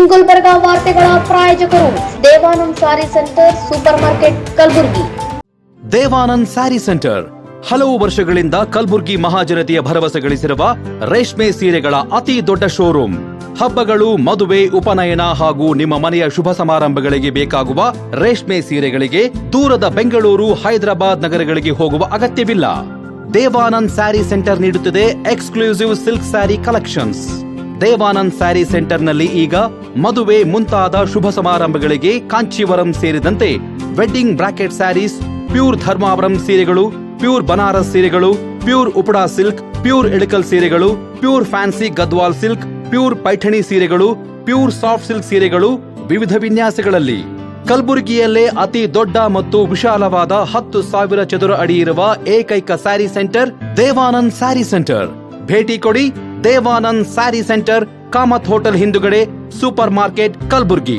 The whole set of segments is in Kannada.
ಇನ್ ಗುಲ್ಬರ್ಗಾ ವಾರ್ತೆಗಳ ಪ್ರಾಯೋಜಕರು Devanand sari centre super market Kalaburagi. Devanand sari centre ಹಲವು ವರ್ಷಗಳಿಂದ ಕಲಬುರ್ಗಿ ಮಹಾಜನತೆಯ ಭರವಸೆ ಗಳಿಸಿರುವ ರೇಷ್ಮೆ ಸೀರೆಗಳ ಅತಿ ದೊಡ್ಡ ಶೋರೂಮ್. ಹಬ್ಬಗಳು, ಮದುವೆ, ಉಪನಯನ ಹಾಗೂ ನಿಮ್ಮ ಮನೆಯ ಶುಭ ಸಮಾರಂಭಗಳಿಗೆ ಬೇಕಾಗುವ ರೇಷ್ಮೆ ಸೀರೆಗಳಿಗೆ ದೂರದ ಬೆಂಗಳೂರು, ಹೈದರಾಬಾದ್ ನಗರಗಳಿಗೆ ಹೋಗುವ ಅಗತ್ಯವಿಲ್ಲ. ದೇವಾನಂದ್ ಸ್ಯಾರಿ ಸೆಂಟರ್ ನೀಡುತ್ತದೆ exclusive silk sari collections. Devanand sari ಸೆಂಟರ್ನಲ್ಲಿ ಈಗ ಮದುವೆ ಮುಂತಾದ ಶುಭ ಸಮಾರಂಭಗಳಿಗೆ ಕಾಂಚೀವರಂ ಸೇರಿದಂತೆ wedding brocade saris, pure Dharmavaram ಸೀರೆಗಳು, ಪ್ಯೂರ್ ಬನಾರಸ್ ಸೀರೆಗಳು, pure Uppada silk, pure Ilkal ಸೀರೆಗಳು, pure fancy Gadwal silk, pure Paithani ಸೀರೆಗಳು, ಪ್ಯೂರ್ ಸಾಫ್ಟ್ ಸಿಲ್ಕ್ ಸೀರೆಗಳು ವಿವಿಧ ವಿನ್ಯಾಸಗಳಲ್ಲಿ. ಕಲಬುರಗಿಯಲ್ಲೇ ಅತಿ ದೊಡ್ಡ ಮತ್ತು ವಿಶಾಲವಾದ 10,000 ಚದುರ ಅಡಿ ಇರುವ ಏಕೈಕ sari centre Devanand sari centre. ಭೇಟಿ ಕೊಡಿ. Devanand sari centre, Kamath hotel ಹಿಂದುಗಡೆ, ಸೂಪರ್ ಮಾರ್ಕೆಟ್, ಕಲಬುರಗಿ.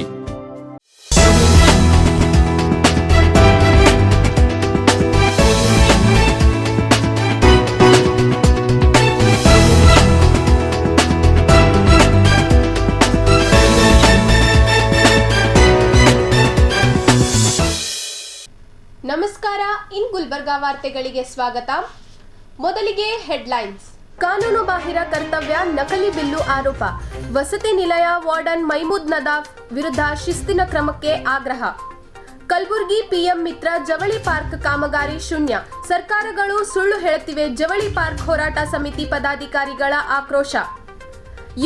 ನಮಸ್ಕಾರ. ಇನ್ ಗುಲ್ಬರ್ಗಾ ವಾರ್ತೆಗಳಿಗೆ ಸ್ವಾಗತ. ಮೊದಲಿಗೆ ಹೆಡ್ಲೈನ್ಸ್. ಕಾನೂನು ಬಾಹಿರ ಕರ್ತವ್ಯ, ನಕಲಿ ಬಿಲ್ಲು ಆರೋಪ. ವಸತಿ ನಿಲಯ ವಾರ್ಡನ್ ಮೈಮೂದ್ ನದಾಫ್ ವಿರುದ್ಧ ಶಿಸ್ತಿನ ಕ್ರಮಕ್ಕೆ ಆಗ್ರಹ. ಕಲಬುರಗಿ ಪಿಎಂ ಮಿತ್ರ ಜವಳಿ ಪಾರ್ಕ್ ಕಾಮಗಾರಿ ಶೂನ್ಯ. ಸರ್ಕಾರಗಳು ಸುಳ್ಳು ಹೇಳುತ್ತಿವೆ. ಜವಳಿ ಪಾರ್ಕ್ ಹೋರಾಟ ಸಮಿತಿ ಪದಾಧಿಕಾರಿಗಳ ಆಕ್ರೋಶ.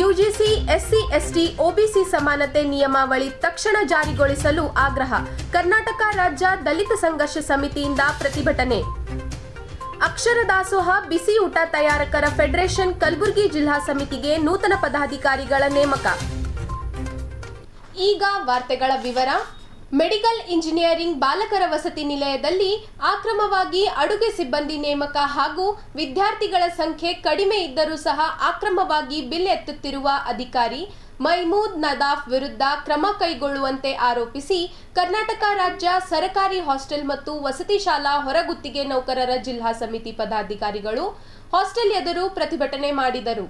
ಯುಜಿಸಿ ಎಸ್ಸಿ ಎಸ್ಟಿ ಒಬಿಸಿ ಸಮಾನತೆ ನಿಯಮಾವಳಿ ತಕ್ಷಣ ಜಾರಿಗೊಳಿಸಲು ಆಗ್ರಹ. ಕರ್ನಾಟಕ ರಾಜ್ಯ ದಲಿತ ಸಂಘರ್ಷ ಸಮಿತಿಯಿಂದ ಪ್ರತಿಭಟನೆ. ಅಕ್ಷರ ದಾಸೋಹ ಬಿಸಿ ಊಟ ತಯಾರಕರ ಫೆಡರೇಷನ್ ಕಲಬುರಗಿ ಜಿಲ್ಲಾ ಸಮಿತಿಗೆ ನೂತನ ಪದಾಧಿಕಾರಿಗಳ ನೇಮಕ. ಈಗ ವಾರ್ತೆಗಳ ವಿವರ. ಮೆಡಿಕಲ್ ಇಂಜಿನಿಯರಿಂಗ್ ಬಾಲಕರ ವಸತಿ ನಿಲಯದಲ್ಲಿ ಅಕ್ರಮವಾಗಿ ಅಡುಗೆ ಸಿಬ್ಬಂದಿ ನೇಮಕ ಹಾಗೂ ವಿದ್ಯಾರ್ಥಿಗಳ ಸಂಖ್ಯೆ ಕಡಿಮೆ ಇದ್ದರೂ ಸಹ ಅಕ್ರಮವಾಗಿ ಬಿಲ್ ಎತ್ತುತ್ತಿರುವ ಅಧಿಕಾರಿ ಮೈಮೂದ್ ನದಾಫ್ ವಿರುದ್ಧ ಕ್ರಮ ಕೈಗೊಳ್ಳುವಂತೆ ಆರೋಪಿಸಿ ಕರ್ನಾಟಕ ರಾಜ್ಯ ಸರಕಾರಿ ಹಾಸ್ಟೆಲ್ ಮತ್ತು ವಸತಿ ಶಾಲಾ ಹೊರಗುತ್ತಿಗೆ ನೌಕರರ ಜಿಲ್ಲಾ ಸಮಿತಿ ಪದಾಧಿಕಾರಿಗಳು ಹಾಸ್ಟೆಲ್ ಎದುರು ಪ್ರತಿಭಟನೆ ಮಾಡಿದರು.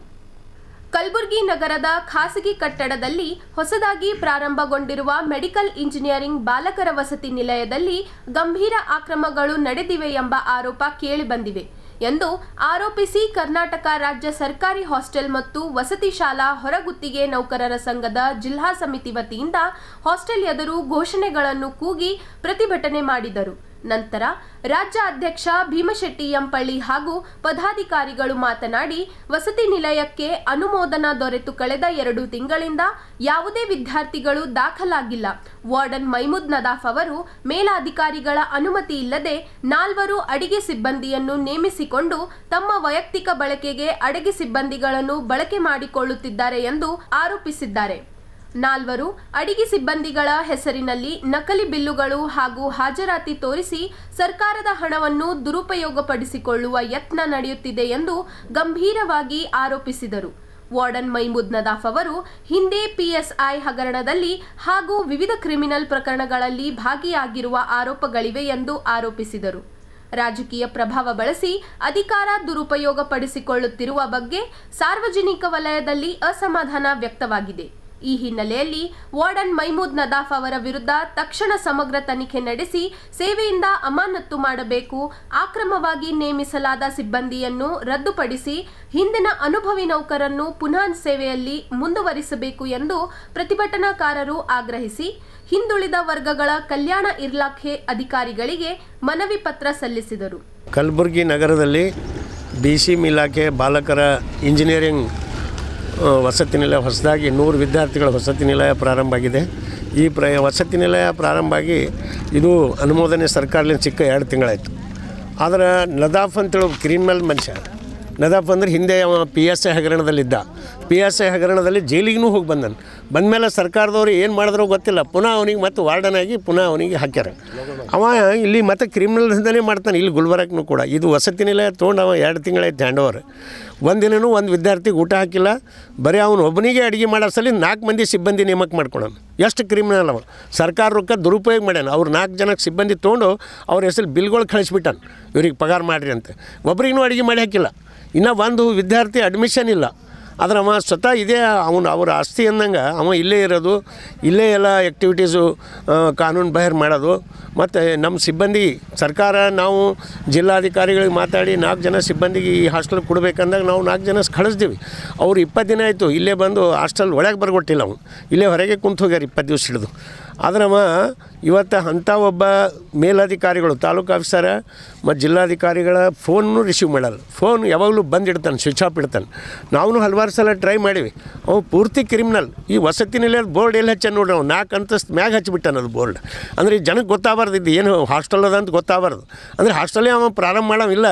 ಕಲಬುರಗಿ ನಗರದ ಖಾಸಗಿ ಕಟ್ಟಡದಲ್ಲಿ ಹೊಸದಾಗಿ ಪ್ರಾರಂಭಗೊಂಡಿರುವ ಮೆಡಿಕಲ್ ಇಂಜಿನಿಯರಿಂಗ್ ಬಾಲಕರ ವಸತಿ ನಿಲಯದಲ್ಲಿ ಗಂಭೀರ ಅಕ್ರಮಗಳು ನಡೆದಿವೆ ಎಂಬ ಆರೋಪ ಕೇಳಿಬಂದಿವೆ ಎಂದು ಆರೋಪಿಸಿ ಕರ್ನಾಟಕ ರಾಜ್ಯ ಸರ್ಕಾರಿ ಹಾಸ್ಟೆಲ್ ಮತ್ತು ವಸತಿ ಶಾಲಾ ಹೊರಗುತ್ತಿಗೆ ನೌಕರರ ಸಂಘದ ಜಿಲ್ಲಾ ಸಮಿತಿ ವತಿಯಿಂದ ಹಾಸ್ಟೆಲ್ ಎದುರು ಘೋಷಣೆಗಳನ್ನು ಕೂಗಿ ಪ್ರತಿಭಟನೆ ಮಾಡಿದರು. ನಂತರ ರಾಜ್ಯ ಅಧ್ಯಕ್ಷ ಭೀಮಶೆಟ್ಟಿ ಎಂಪಳ್ಳಿ ಹಾಗೂ ಪದಾಧಿಕಾರಿಗಳು ಮಾತನಾಡಿ, ವಸತಿ ನಿಲಯಕ್ಕೆ ಅನುಮೋದನಾ ದೊರೆತು ಕಳೆದ 2 ತಿಂಗಳಿಂದ ಯಾವುದೇ ವಿದ್ಯಾರ್ಥಿಗಳು ದಾಖಲಾಗಿಲ್ಲ. ವಾರ್ಡನ್ ಮೈಮೂದ್ ನದಾಫ್ ಅವರು ಮೇಲಾಧಿಕಾರಿಗಳ ಅನುಮತಿ ಇಲ್ಲದೆ 4 ಅಡಿಗೆ ಸಿಬ್ಬಂದಿಯನ್ನು ನೇಮಿಸಿಕೊಂಡು ತಮ್ಮ ವೈಯಕ್ತಿಕ ಬಳಕೆಗೆ ಅಡಿಗೆ ಸಿಬ್ಬಂದಿಗಳನ್ನು ಬಳಕೆ ಮಾಡಿಕೊಳ್ಳುತ್ತಿದ್ದಾರೆ ಎಂದು ಆರೋಪಿಸಿದ್ದಾರೆ. 4 ಅಡಿಗೆ ಸಿಬ್ಬಂದಿಗಳ ಹೆಸರಿನಲ್ಲಿ ನಕಲಿ ಬಿಲ್ಲುಗಳು ಹಾಗೂ ಹಾಜರಾತಿ ತೋರಿಸಿ ಸರ್ಕಾರದ ಹಣವನ್ನು ದುರುಪಯೋಗಪಡಿಸಿಕೊಳ್ಳುವ ಯತ್ನ ನಡೆಯುತ್ತಿದೆ ಎಂದು ಗಂಭೀರವಾಗಿ ಆರೋಪಿಸಿದರು. ವಾರ್ಡನ್ ಮೈಮೂದ್ ನದಾಫ್ ಅವರು ಹಿಂದೆ ಪಿಎಸ್ಐ ಹಗರಣದಲ್ಲಿ ಹಾಗೂ ವಿವಿಧ ಕ್ರಿಮಿನಲ್ ಪ್ರಕರಣಗಳಲ್ಲಿ ಭಾಗಿಯಾಗಿರುವ ಆರೋಪಗಳಿವೆ ಎಂದು ಆರೋಪಿಸಿದರು. ರಾಜಕೀಯ ಪ್ರಭಾವ ಬಳಸಿ ಅಧಿಕಾರ ದುರುಪಯೋಗಪಡಿಸಿಕೊಳ್ಳುತ್ತಿರುವ ಬಗ್ಗೆ ಸಾರ್ವಜನಿಕ ವಲಯದಲ್ಲಿ ಅಸಮಾಧಾನ ವ್ಯಕ್ತವಾಗಿದೆ. ಈ ಹಿನ್ನೆಲೆಯಲ್ಲಿ ವಾರ್ಡನ್ ಮೈಮೂದ್ ನದಾಫ್ ಅವರ ವಿರುದ್ಧ ತಕ್ಷಣ ಸಮಗ್ರ ತನಿಖೆ ನಡೆಸಿ ಸೇವೆಯಿಂದ ಅಮಾನತು ಮಾಡಬೇಕು, ಅಕ್ರಮವಾಗಿ ನೇಮಿಸಲಾದ ಸಿಬ್ಬಂದಿಯನ್ನು ರದ್ದುಪಡಿಸಿ ಹಿಂದಿನ ಅನುಭವಿ ನೌಕರನ್ನು ಪುನಃ ಸೇವೆಯಲ್ಲಿ ಮುಂದುವರಿಸಬೇಕು ಎಂದು ಪ್ರತಿಭಟನಾಕಾರರು ಆಗ್ರಹಿಸಿ ಹಿಂದುಳಿದ ವರ್ಗಗಳ ಕಲ್ಯಾಣ ಇಲಾಖೆ ಅಧಿಕಾರಿಗಳಿಗೆ ಮನವಿ ಪತ್ರ ಸಲ್ಲಿಸಿದರು. ಕಲಬುರಗಿ ನಗರದಲ್ಲಿ BCM ಇಲಾಖೆ ಬಾಲಕರ ಇಂಜಿನಿಯರಿಂಗ್ ವಸತಿ ನಿಲಯ ಹೊಸದಾಗಿ 100 ವಿದ್ಯಾರ್ಥಿಗಳ ವಸತಿ ನಿಲಯ ಪ್ರಾರಂಭ ಆಗಿದೆ. ಈ ವಸತಿ ನಿಲಯ ಪ್ರಾರಂಭ ಆಗಿ ಇದು ಅನುಮೋದನೆ ಸರ್ಕಾರದಿಂದ ಸಿಕ್ಕ 2 ತಿಂಗಳಾಯಿತು. ಆದರೆ ನದಾಫ್ ಅಂತೇಳಿ ಕ್ರಿಮಿನಲ್ ಮನುಷ್ಯ. ನದಾಫ್ ಅಂದರೆ ಹಿಂದೆ PSI ಹಗರಣದಲ್ಲಿದ್ದ. PSI ಹಗರಣದಲ್ಲಿ ಜೈಲಿಗೂ ಹೋಗಿ ಬಂದಮೇಲೆ ಸರ್ಕಾರದವರು ಏನು ಮಾಡಿದ್ರೋ ಗೊತ್ತಿಲ್ಲ, ಪುನಃ ಅವನಿಗೆ ಮತ್ತೆ ವಾರ್ಡನ್ ಆಗಿ ಪುನಃ ಅವನಿಗೆ ಹಾಕ್ಯಾರ. ಅವ ಇಲ್ಲಿ ಮತ್ತೆ ಕ್ರಿಮಿನಲ್ ದಂಧೆನೇ ಮಾಡ್ತಾನೆ. ಇಲ್ಲಿ ಗುಲ್ಬರ್ಗನೂ ಕೂಡ ಇದು ವಸತಿ ನಿಲಯ ತೊಗೊಂಡು ಅವ 2 ತಿಂಗಳಾಯ್ತು ಹ್ಯಾಂಡ್ ಓವರ್. ಒಂದಿನೂ ಒಂದು ವಿದ್ಯಾರ್ಥಿಗೆ ಊಟ ಹಾಕಿಲ್ಲ. ಬರೀ ಅವನು ಒಬ್ಬನಿಗೆ ಅಡುಗೆ ಮಾಡೋ ಸಲ 4 ಮಂದಿ ಸಿಬ್ಬಂದಿ ನೇಮಕ ಮಾಡ್ಕೊಳೋನು. ಎಷ್ಟು ಕ್ರಿಮಿನಲ್ ಅವ. ಸರ್ಕಾರ ರೊಕ್ಕ ದುರುಪಯೋಗ ಮಾಡ್ಯಾನ. ಅವ್ರು 4 ಜನಕ್ಕೆ ಸಿಬ್ಬಂದಿ ತೊಗೊಂಡು ಅವ್ರ ಹೆಸರು ಬಿಲ್ಗಳು ಕಳಿಸ್ಬಿಟ್ಟಾನ, ಇವ್ರಿಗೆ ಪಗಾರ ಮಾಡಿರಿ ಅಂತ. ಒಬ್ರಿಗೂ ಅಡುಗೆ ಮಾಡಿ ಹಾಕಿಲ್ಲ. ಇನ್ನು ಒಂದು ವಿದ್ಯಾರ್ಥಿ ಅಡ್ಮಿಷನ್ ಇಲ್ಲ. ಆದ್ರೆ ಅವ ಸ್ವತಃ ಇದೇ ಅವ್ರ ಆಸ್ತಿ ಅಂದಂಗೆ ಅವ ಇಲ್ಲೇ ಇರೋದು, ಇಲ್ಲೇ ಎಲ್ಲ ಆ್ಯಕ್ಟಿವಿಟೀಸು ಕಾನೂನು ಬಾಹಿರ ಮಾಡೋದು. ಮತ್ತು ನಮ್ಮ ಸಿಬ್ಬಂದಿ ಸರ್ಕಾರ ನಾವು ಜಿಲ್ಲಾಧಿಕಾರಿಗಳಿಗೆ ಮಾತಾಡಿ 4 ಜನ ಸಿಬ್ಬಂದಿಗೆ ಈ ಹಾಸ್ಟೆಲ್ ಕೊಡಬೇಕಂದಾಗ ನಾವು 4 ಜನ ಕಳಿಸ್ತೀವಿ. ಅವ್ರು 20 ದಿನ ಆಯಿತು ಇಲ್ಲೇ ಬಂದು ಹಾಸ್ಟೆಲ್ ಒಳಗೆ ಬರ್ಗೊಟ್ಟಿಲ್ಲ. ಅವ್ನು ಇಲ್ಲೇ ಹೊರಗೆ ಕುಂತು ಹೋಗ್ಯಾರ 20 ದಿವಸ ಹಿಡಿದು. ಆದ್ರೆ ಅವ ಇವತ್ತು ಅಂಥ ಒಬ್ಬ ಮೇಲಧಿಕಾರಿಗಳು ತಾಲೂಕು ಆಫೀಸರ ಮತ್ತು ಜಿಲ್ಲಾಧಿಕಾರಿಗಳ ಫೋನ್ನೂ ರಿಸೀವ್ ಮಾಡಲ್ಲ. ಫೋನ್ ಯಾವಾಗಲೂ ಬಂದಿಡ್ತಾನೆ, ಸ್ವಿಚ್ ಆಫ್ ಇಡ್ತಾನೆ. ನಾವು ಹಲವಾರು ಸಲ ಟ್ರೈ ಮಾಡೀವಿ. ಅವು ಪೂರ್ತಿ ಕ್ರಿಮಿನಲ್. ಈ ವಸತಿ ನಿಲಯದ ಬೋರ್ಡ್ ಎಲ್ಲಿ ಹಚ್ಚ ನೋಡ್ರಿ, ನಾವು 4 ಅಂತಸ್ತು ಮ್ಯಾಗ ಹಚ್ಚಿಬಿಟ್ಟಾನ ಅದು ಬೋರ್ಡ್. ಅಂದರೆ ಈ ಜನಕ್ಕೆ ಗೊತ್ತಾಗಬಾರ್ದು ಇದು ಏನು ಹಾಸ್ಟೆಲ್ ಅದ ಅಂತ ಗೊತ್ತಾಗಬಾರ್ದು. ಅಂದರೆ ಹಾಸ್ಟೆಲ್ಲೇ ಅವ ಪ್ರಾರಂಭ ಮಾಡೋವಿಲ್ಲ,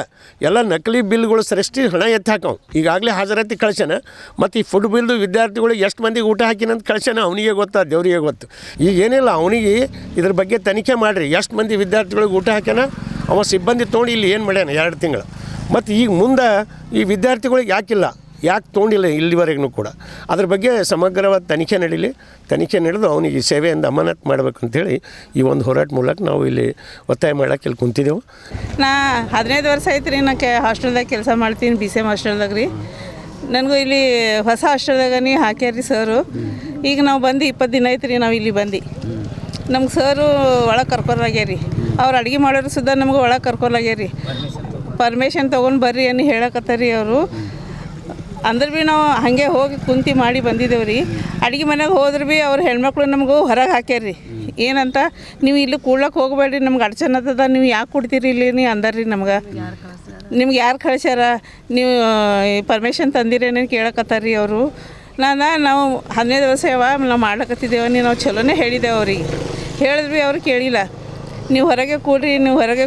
ಎಲ್ಲ ನಕಲಿ ಬಿಲ್ಗಳು ಸೃಷ್ಟಿ ಹಣ ಎತ್ತಿ ಹಾಕವು. ಈಗಾಗಲೇ ಹಾಜರಾತಿ ಕಳ್ಸ್ಯಾನ. ಮತ್ತು ಈ ಫುಡ್ ಬಿಲ್ದು ವಿದ್ಯಾರ್ಥಿಗಳಿಗೆ ಎಷ್ಟು ಮಂದಿಗೆ ಊಟ ಹಾಕಿನಂತ ಕಳ್ಸ್ಯಾನ, ಅವನಿಗೆ ಗೊತ್ತಾ, ದೇವರಿಗೆ ಗೊತ್ತು. ಈಗ ಏನಿಲ್ಲ, ಅವನಿಗೆ ಇದ್ರ ಬಗ್ಗೆ ತನಿಖೆ ಮಾಡಿರಿ, ಎಷ್ಟು ಮಂದಿ ವಿದ್ಯಾರ್ಥಿಗಳಿಗೆ ಊಟ ಹಾಕ್ಯಾನ, ಅವ ಸಿಬ್ಬಂದಿ ತೊಗೊಂಡು ಇಲ್ಲಿ ಏನು ಮಾಡ್ಯಾನ 2 ತಿಂಗಳು. ಮತ್ತು ಈಗ ಮುಂದೆ ಈ ವಿದ್ಯಾರ್ಥಿಗಳಿಗೆ ಯಾಕೆ ತೊಗೊಂಡಿಲ್ಲ ಇಲ್ಲಿವರೆಗೂ ಕೂಡ. ಅದ್ರ ಬಗ್ಗೆ ಸಮಗ್ರವಾದ ತನಿಖೆ ನಡೀಲಿ. ತನಿಖೆ ನಡೆದು ಅವನಿಗೆ ಸೇವೆಯಿಂದ ಅಮಾನತು ಮಾಡ್ಬೇಕಂತೇಳಿ ಈ ಒಂದು ಹೋರಾಟ ಮೂಲಕ ನಾವು ಇಲ್ಲಿ ಒತ್ತಾಯ ಮಾಡೋಕೆ ಇಲ್ಲಿ ಕುಂತಿದ್ದೆವು. ನಾ 15 ವರ್ಷ ಆಯ್ತು ರೀ. ನಾ ಹಾಸ್ಟೆಲ್ದಾಗ ಕೆಲಸ ಮಾಡ್ತೀನಿ, BCM ಹಾಸ್ಟೆಲ್ದಾಗ ರೀ. ನನಗೂ ಇಲ್ಲಿ ಹೊಸ ಹಾಸ್ಟೆಲ್ದಾಗ ಹಾಕ್ಯಾರ್ರಿ ಸರು. ಈಗ ನಾವು ಬಂದು 20 ದಿನ ಆಯ್ತು ರೀ. ನಾವು ಇಲ್ಲಿ ಬಂದು ನಮ್ಗೆ ಸರು ಒಳಗೆ ಕರ್ಕೊಲಾಗ್ಯಾರಿ. ಅವ್ರು ಅಡುಗೆ ಮಾಡೋರು ಸುದ್ದ ನಮ್ಗೆ ಒಳಗೆ ಕರ್ಕೊಲಾಗ್ಯಾರಿ. ಪರ್ಮಿಷನ್ ತೊಗೊಂಡು ಬರ್ರಿ ಅನ್ನಿ ಹೇಳಕತ್ತಾರಿ ಅವರು. ಅಂದ್ರೆ ಭೀ ನಾವು ಹಾಗೆ ಹೋಗಿ ಕುಂತು ಮಾಡಿ ಬಂದಿದ್ದೇವೆ ರೀ. ಅಡುಗೆ ಮನೆಗೆ ಹೋದ್ರೆ ಭೀ ಅವ್ರು ಹೆಣ್ಮಕ್ಳು ನಮಗೂ ಹೊರಗೆ ಹಾಕ್ಯಾರ್ರಿ. ಏನಂತ, ನೀವು ಇಲ್ಲಿ ಕೂಡ್ಲಕ್ಕೆ ಹೋಗಬೇಡ್ರಿ, ನಮ್ಗೆ ಅಡಚಣೆ ಆಗ್ತದ, ನೀವು ಯಾಕೆ ಕೊಡ್ತೀರಿ ಇಲ್ಲಿ ನೀ ಅಂದಾರ್ರಿ ನಮ್ಗೆ. ನಿಮ್ಗೆ ಯಾರು ಕಳ್ಸ್ಯಾರ, ನೀವು ಪರ್ಮಿಷನ್ ತಂದಿರೇನು ಕೇಳಕತ್ತಾರ್ರಿ ಅವರು. ನಾವು 15 ವರ್ಷ ನಾವು ಮಾಡ್ಲಕತ್ತಿದ್ದೇವೆ, ನಾವು ಚಲೋನೇ ಹೇಳಿದ್ದೇವೆ ಅವ್ರಿಗೆ. ಹೇಳಿದ್ವಿ ಅವ್ರು ಕೇಳಿಲ್ಲ. ನೀವು ಹೊರಗೆ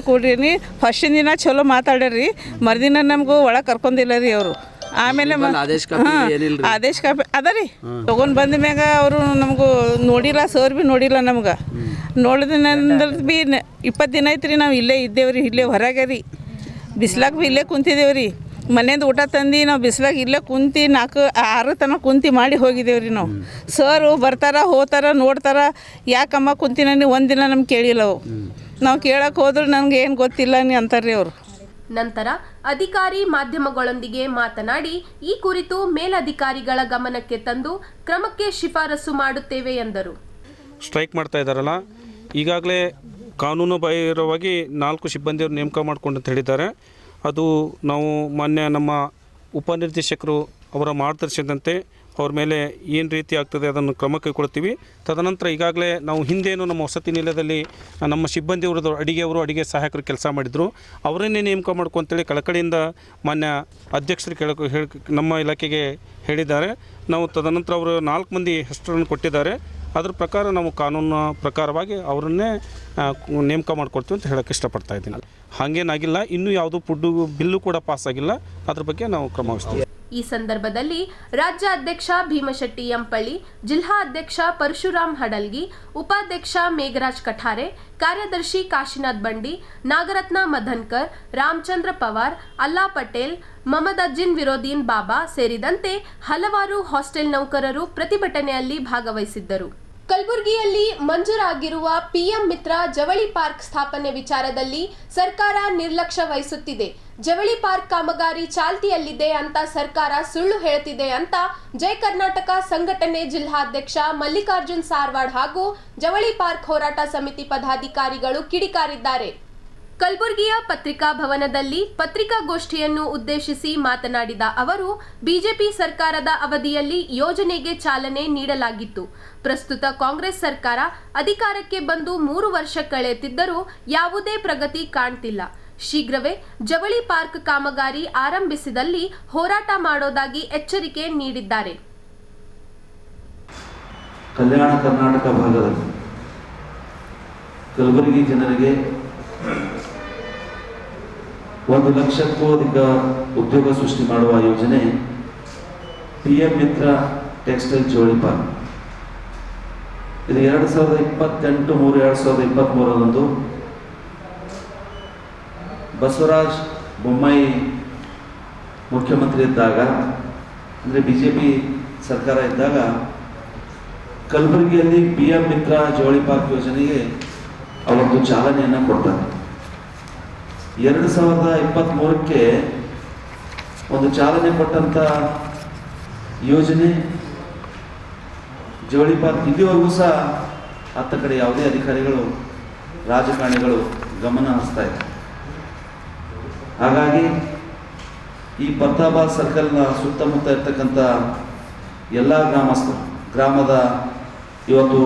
ಕೂಡ್ರಿ ನೀ ಫಸ್ಟಿನ ದಿನ ಚಲೋ ಮಾತಾಡ್ರಿ, ಮರುದಿನ ನಮಗೂ ಒಳಗೆ ಕರ್ಕೊಂಡಿಲ್ಲ ರೀ ಅವರು. ಆಮೇಲೆ ಆದೇಶ ಕಾಪಿ ಅದ ರೀ ತೊಗೊಂಡು ಬಂದ ಮ್ಯಾಗ ಅವರು ನಮಗೂ ನೋಡಿಲ್ಲ, ಸರ್ ಭೀ ನೋಡಿಲ್ಲ ನಮ್ಗೆ. ನೋಡಿದ ನಂತರ ಭೀ 20 ದಿನ ಆಯ್ತು ರೀ ನಾವು ಇಲ್ಲೇ ಇದ್ದೇವೆ ರೀ. ಇಲ್ಲೇ ಹೊರಗೆ ರೀ, ಬಿಸ್ಲಾಗ ಭೀ ಇಲ್ಲೇ ಕುಂತಿದ್ದೇವೆ ರೀ. ಮನೆಯಿಂದ ಊಟ ತಂದು ನಾವು ಬಿಸ್ಲಾಗ ಇಲ್ಲೇ ಕುಂತು 4-6 ತನಕ ಕುಂತು ಮಾಡಿ ಹೋಗಿದ್ದೇವೆ ರೀ ನಾವು. ಸರು ಬರ್ತಾರ ಹೋಗ್ತಾರ ನೋಡ್ತಾರ, ಯಾಕಮ್ಮ ಕುಂತಿನ ನೀವು ಒಂದಿನ ನಮ್ಗೆ ಕೇಳಿಲ್ಲ ಅವು. ನಾವು ಕೇಳಕ್ಕೆ ಹೋದ್ರೆ ನನಗೆ ಏನು ಗೊತ್ತಿಲ್ಲ ನೀ ಅಂತಾರ್ರಿ ಅವರು. ನಂತರ ಅಧಿಕಾರಿ ಮಾಧ್ಯಮಗಳೊಂದಿಗೆ ಮಾತನಾಡಿ ಈ ಕುರಿತು ಮೇಲಧಿಕಾರಿಗಳ ಗಮನಕ್ಕೆ ತಂದು ಕ್ರಮಕ್ಕೆ ಶಿಫಾರಸು ಮಾಡುತ್ತೇವೆ ಎಂದರು. ಸ್ಟ್ರೈಕ್ ಮಾಡ್ತಾ ಇದ್ದಾರಲ್ಲ, ಈಗಾಗಲೇ ಕಾನೂನು ಬಾಹಿರವಾಗಿ 4 ಸಿಬ್ಬಂದಿಯವರು ನೇಮಕ ಮಾಡ್ಕೊಂಡು ಅಂತ ಹೇಳಿದ್ದಾರೆ. ಅದು ನಾವು ಮಾನ್ಯ ನಮ್ಮ ಉಪನಿರ್ದೇಶಕರು ಅವರ ಮಾರ್ಗದರ್ಶನದಂತೆ ಅವ್ರ ಮೇಲೆ ಏನು ರೀತಿ ಆಗ್ತದೆ ಅದನ್ನು ಕ್ರಮ ಕೈಗೊಳ್ತೀವಿ. ತದನಂತರ ಈಗಾಗಲೇ ನಾವು ಹಿಂದೇನು ನಮ್ಮ ವಸತಿ ನಿಲಯದಲ್ಲಿ ನಮ್ಮ ಸಿಬ್ಬಂದಿಯವ್ರದ್ದು ಅಡುಗೆ ಸಹಾಯಕರು ಕೆಲಸ ಮಾಡಿದರು, ಅವರನ್ನೇ ನೇಮಕ ಮಾಡ್ಕೊಂತೇಳಿ ಕಳಕಳಿಯಿಂದ ಮಾನ್ಯ ಅಧ್ಯಕ್ಷರು ನಮ್ಮ ಇಲಾಖೆಗೆ ಹೇಳಿದ್ದಾರೆ. ನಾವು ತದನಂತರ ಅವರು 4 ಮಂದಿ ಹೆಸರನ್ನು ಕೊಟ್ಟಿದ್ದಾರೆ. ಅದ್ರ ಪ್ರಕಾರ ನಾವು ಕಾನೂನು ಪ್ರಕಾರವಾಗಿ ಅವರನ್ನೇ ನೇಮಕ ಮಾಡ್ಕೊಡ್ತೀವಿ ಅಂತ ಹೇಳೋಕ್ಕೆ ಇಷ್ಟಪಡ್ತಾ ಇದ್ದೀನಿ. ಹಾಗೇನಾಗಿಲ್ಲ, ಇನ್ನೂ ಯಾವುದೂ ಬಿಲ್ಲು ಕೂಡ ಪಾಸ್ ಆಗಿಲ್ಲ. ಅದ್ರ ಬಗ್ಗೆ ನಾವು ಕ್ರಮ ವಹಿಸ್ತೀವಿ. ಈ ಸಂದರ್ಭದಲ್ಲಿ ರಾಜ್ಯ ಅಧ್ಯಕ್ಷ ಭೀಮಶೆಟ್ಟಿ ಎಂಪಳ್ಳಿ, ಜಿಲ್ಲಾ ಅಧ್ಯಕ್ಷ ಪರಶುರಾಮ್ ಹಡಲ್ಗಿ, ಉಪಾಧ್ಯಕ್ಷ ಮೇಘರಾಜ್ ಕಠಾರೆ, ಕಾರ್ಯದರ್ಶಿ ಕಾಶಿನಾಥ್ ಬಂಡಿ, ನಾಗರತ್ನ ಮಧನ್ಕರ್, ರಾಮಚಂದ್ರ ಪವಾರ್, ಅಲ್ಲಾ ಪಟೇಲ್, ಮಮದಜ್ಜಿನ್ ವಿರೋಧೀನ್ ಬಾಬಾ ಸೇರಿದಂತೆ ಹಲವಾರು ಹಾಸ್ಟೆಲ್ ನೌಕರರು ಪ್ರತಿಭಟನೆಯಲ್ಲಿ ಭಾಗವಹಿಸಿದ್ದರು. ಕಲಬುರಗಿಯಲ್ಲಿ ಮಂಜೂರಾಗಿರುವ ಪಿಎಂ ಮಿತ್ರ ಜವಳಿ ಪಾರ್ಕ್ ಸ್ಥಾಪನೆ ವಿಚಾರದಲ್ಲಿ ಸರ್ಕಾರ ನಿರ್ಲಕ್ಷ್ಯ ವಹಿಸುತ್ತಿದೆ. ಜವಳಿ ಪಾರ್ಕ್ ಕಾಮಗಾರಿ ಚಾಲ್ತಿಯಲ್ಲಿದೆ ಅಂತ ಸರ್ಕಾರ ಸುಳ್ಳು ಹೇಳ್ತಿದೆ ಅಂತ ಜೈ ಕರ್ನಾಟಕ ಸಂಘಟನೆ ಜಿಲ್ಲಾಧ್ಯಕ್ಷ ಮಲ್ಲಿಕಾರ್ಜುನ್ ಸಾರವಾಡ್ ಹಾಗೂ ಜವಳಿ ಪಾರ್ಕ್ ಹೋರಾಟ ಸಮಿತಿ ಪದಾಧಿಕಾರಿಗಳು ಕಿಡಿಕಾರಿದ್ದಾರೆ. ಕಲಬುರಗಿಯ ಪತ್ರಿಕಾ ಭವನದಲ್ಲಿ ಪತ್ರಿಕಾಗೋಷ್ಠಿಯನ್ನು ಉದ್ದೇಶಿಸಿ ಮಾತನಾಡಿದ ಅವರು, ಬಿಜೆಪಿ ಸರ್ಕಾರದ ಅವಧಿಯಲ್ಲಿ ಯೋಜನೆಗೆ ಚಾಲನೆ ನೀಡಲಾಗಿತ್ತು. ಪ್ರಸ್ತುತ ಕಾಂಗ್ರೆಸ್ ಸರ್ಕಾರ ಅಧಿಕಾರಕ್ಕೆ ಬಂದು 3 ವರ್ಷ ಕಳೆಯುತ್ತಿದ್ದರೂ ಯಾವುದೇ ಪ್ರಗತಿ ಕಾಣ್ತಿಲ್ಲ. ಶೀಘ್ರವೇ ಜವಳಿ ಪಾರ್ಕ್ ಕಾಮಗಾರಿ ಆರಂಭಿಸಿದಲ್ಲಿ ಹೋರಾಟ ಮಾಡೋದಾಗಿ ಎಚ್ಚರಿಕೆ ನೀಡಿದ್ದಾರೆ. ಕಲ್ಯಾಣ ಕರ್ನಾಟಕ ಭಾಗದಲ್ಲಿ ಕಲಬುರಗಿ ಜನರಿಗೆ 1 ಲಕ್ಷಕ್ಕೂ ಅಧಿಕ ಉದ್ಯೋಗ ಸೃಷ್ಟಿ ಮಾಡುವ ಯೋಜನೆ PM ಮಿತ್ರ ಟೆಕ್ಸ್ಟೈಲ್ ಜವಳಿ ಪಾರ್ಕ್. ಇದು 2028-3-2023 ಬಸವರಾಜ ಬೊಮ್ಮಾಯಿ ಮುಖ್ಯಮಂತ್ರಿ ಇದ್ದಾಗ, ಅಂದರೆ BJP ಸರ್ಕಾರ ಇದ್ದಾಗ ಕಲಬುರಗಿಯಲ್ಲಿ PM ಮಿತ್ರ ಜವಳಿ ಪಾರ್ಕ್ ಯೋಜನೆಗೆ ಅವತ್ತು ಚಾಲನೆಯನ್ನು ಕೊಡ್ತಾರೆ. 2023ಕ್ಕೆ ಒಂದು ಚಾಲನೆ ಕೊಟ್ಟಂಥ ಯೋಜನೆ ಜವಳಿ ಪಾರ್ಕ್ ಇಲ್ಲಿವರೆಗೂ ಸಹ ಅತ್ತ ಕಡೆ ಯಾವುದೇ ಅಧಿಕಾರಿಗಳು ರಾಜಕಾರಣಿಗಳು ಗಮನ ಹರಿಸ್ತಾ ಇದ್ದಾರೆ. ಹಾಗಾಗಿ ಈ ಪ್ರತಾಪಾದ್ ಸರ್ಕಲ್ನ ಸುತ್ತಮುತ್ತ ಇರ್ತಕ್ಕಂಥ ಎಲ್ಲ ಗ್ರಾಮದ ಇವತ್ತು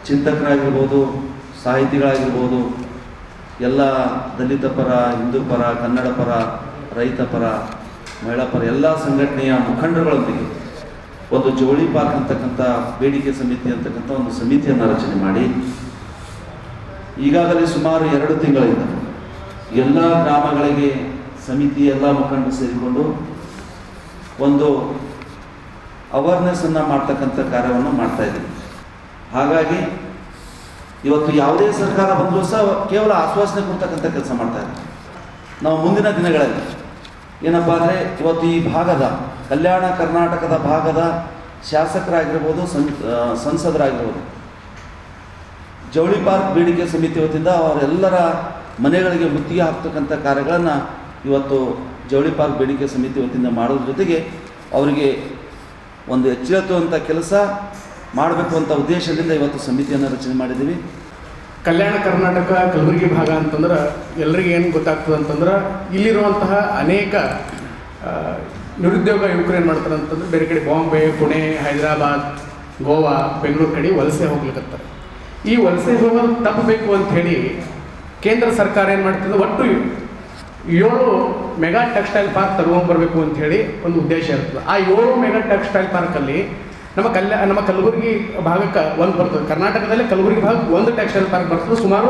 ಚಿಂತಕರಾಗಿರ್ಬೋದು, ಸಾಹಿತಿಗಳಾಗಿರ್ಬೋದು, ಎಲ್ಲ ದಲಿತ ಪರ, ಹಿಂದೂ ಪರ, ಕನ್ನಡ ಪರ, ರೈತ ಪರ, ಮಹಿಳಾ ಪರ ಎಲ್ಲ ಸಂಘಟನೆಯ ಮುಖಂಡರುಗಳೊಂದಿಗೆ ಒಂದು ಜವಳಿ ಪಾರ್ಕ್ ಅಂತಕ್ಕಂಥ ಬೇಡಿಕೆ ಸಮಿತಿ ಅಂತಕ್ಕಂಥ ಒಂದು ಸಮಿತಿಯನ್ನು ರಚನೆ ಮಾಡಿ ಈಗಾಗಲೇ ಸುಮಾರು 2 ತಿಂಗಳಿಂದ ಎಲ್ಲ ಗ್ರಾಮಗಳಿಗೆ ಸಮಿತಿ ಎಲ್ಲ ಮುಖಂಡರು ಸೇರಿಕೊಂಡು ಒಂದು ಅವೇರ್ನೆಸ್ಸನ್ನು ಮಾಡ್ತಕ್ಕಂಥ ಕಾರ್ಯವನ್ನು ಮಾಡ್ತಾ ಇದ್ದೀವಿ. ಹಾಗಾಗಿ ಇವತ್ತು ಯಾವುದೇ ಸರ್ಕಾರ ಬಂದರೂ ಸಹ ಕೇವಲ ಆಶ್ವಾಸನೆ ಕೊಡ್ತಕ್ಕಂಥ ಕೆಲಸ ಮಾಡ್ತಾ ಇದ್ದೀವಿ. ನಾವು ಮುಂದಿನ ದಿನಗಳಲ್ಲಿ ಏನಪ್ಪ ಅಂದರೆ ಇವತ್ತು ಈ ಭಾಗದ ಕಲ್ಯಾಣ ಕರ್ನಾಟಕದ ಭಾಗದ ಶಾಸಕರಾಗಿರ್ಬೋದು, ಸಂಸದರಾಗಿರ್ಬೋದು, ಜವಳಿ ಪಾರ್ಕ್ ಬೇಡಿಕೆ ಸಮಿತಿ ವತಿಯಿಂದ ಅವರೆಲ್ಲರ ಮನೆಗಳಿಗೆ ಮುತ್ತಿಗೆ ಹಾಕ್ತಕ್ಕಂಥ ಕಾರ್ಯಗಳನ್ನು ಇವತ್ತು ಜವಳಿ ಪಾರ್ಕ್ ಬೇಡಿಕೆ ಸಮಿತಿ ವತಿಯಿಂದ ಮಾಡೋದ್ರ ಜೊತೆಗೆ ಅವರಿಗೆ ಒಂದು ಎಚ್ಚರಿಸುವಂಥ ಕೆಲಸ ಮಾಡಬೇಕು ಅಂತ ಉದ್ದೇಶದಿಂದ ಇವತ್ತು ಸಮಿತಿಯನ್ನು ರಚನೆ ಮಾಡಿದ್ದೀವಿ. ಕಲ್ಯಾಣ ಕರ್ನಾಟಕ ಕಲಬುರಗಿ ಭಾಗ ಅಂತಂದ್ರೆ ಎಲ್ರಿಗೂ ಏನು ಗೊತ್ತಾಗ್ತದೆ ಅಂತಂದ್ರೆ ಇಲ್ಲಿರುವಂತಹ ಅನೇಕ ನಿರುದ್ಯೋಗ ಯುವಕರು ಏನು ಮಾಡ್ತಾರೆ ಅಂತಂದ್ರೆ ಬೇರೆ ಕಡೆ ಬಾಂಬೆ, ಪುಣೆ, ಹೈದರಾಬಾದ್, ಗೋವಾ, ಬೆಂಗಳೂರು ಕಡೆ ವಲಸೆ ಹೋಗ್ಲಿಕ್ಕತ್ತಾರೆ. ಈ ವಲಸೆ ಹೋಗೋದು ತಪ್ಪಬೇಕು ಅಂಥೇಳಿ ಕೇಂದ್ರ ಸರ್ಕಾರ ಏನು ಮಾಡ್ತದೆ, ಒಟ್ಟು 7 ಮೆಗಾ ಟೆಕ್ಸ್ಟೈಲ್ ಪಾರ್ಕ್ ತಗೊಂಡ್ಬರ್ಬೇಕು ಅಂಥೇಳಿ ಒಂದು ಉದ್ದೇಶ ಇರ್ತದೆ. ಆ 7 ಮೆಗಾ ಟೆಕ್ಸ್ಟೈಲ್ ಪಾರ್ಕಲ್ಲಿ ನಮ್ಮ ಕಲಬುರಗಿ ಭಾಗಕ್ಕೆ ಒಂದು ಬರ್ತದೆ. ಕರ್ನಾಟಕದಲ್ಲೇ ಕಲಬುರಗಿ ಭಾಗಕ್ಕೆ ಒಂದು ಟೆಕ್ಸ್ಟೈಲ್ ಪಾರ್ಕ್ ಬರ್ತದೆ. ಸುಮಾರು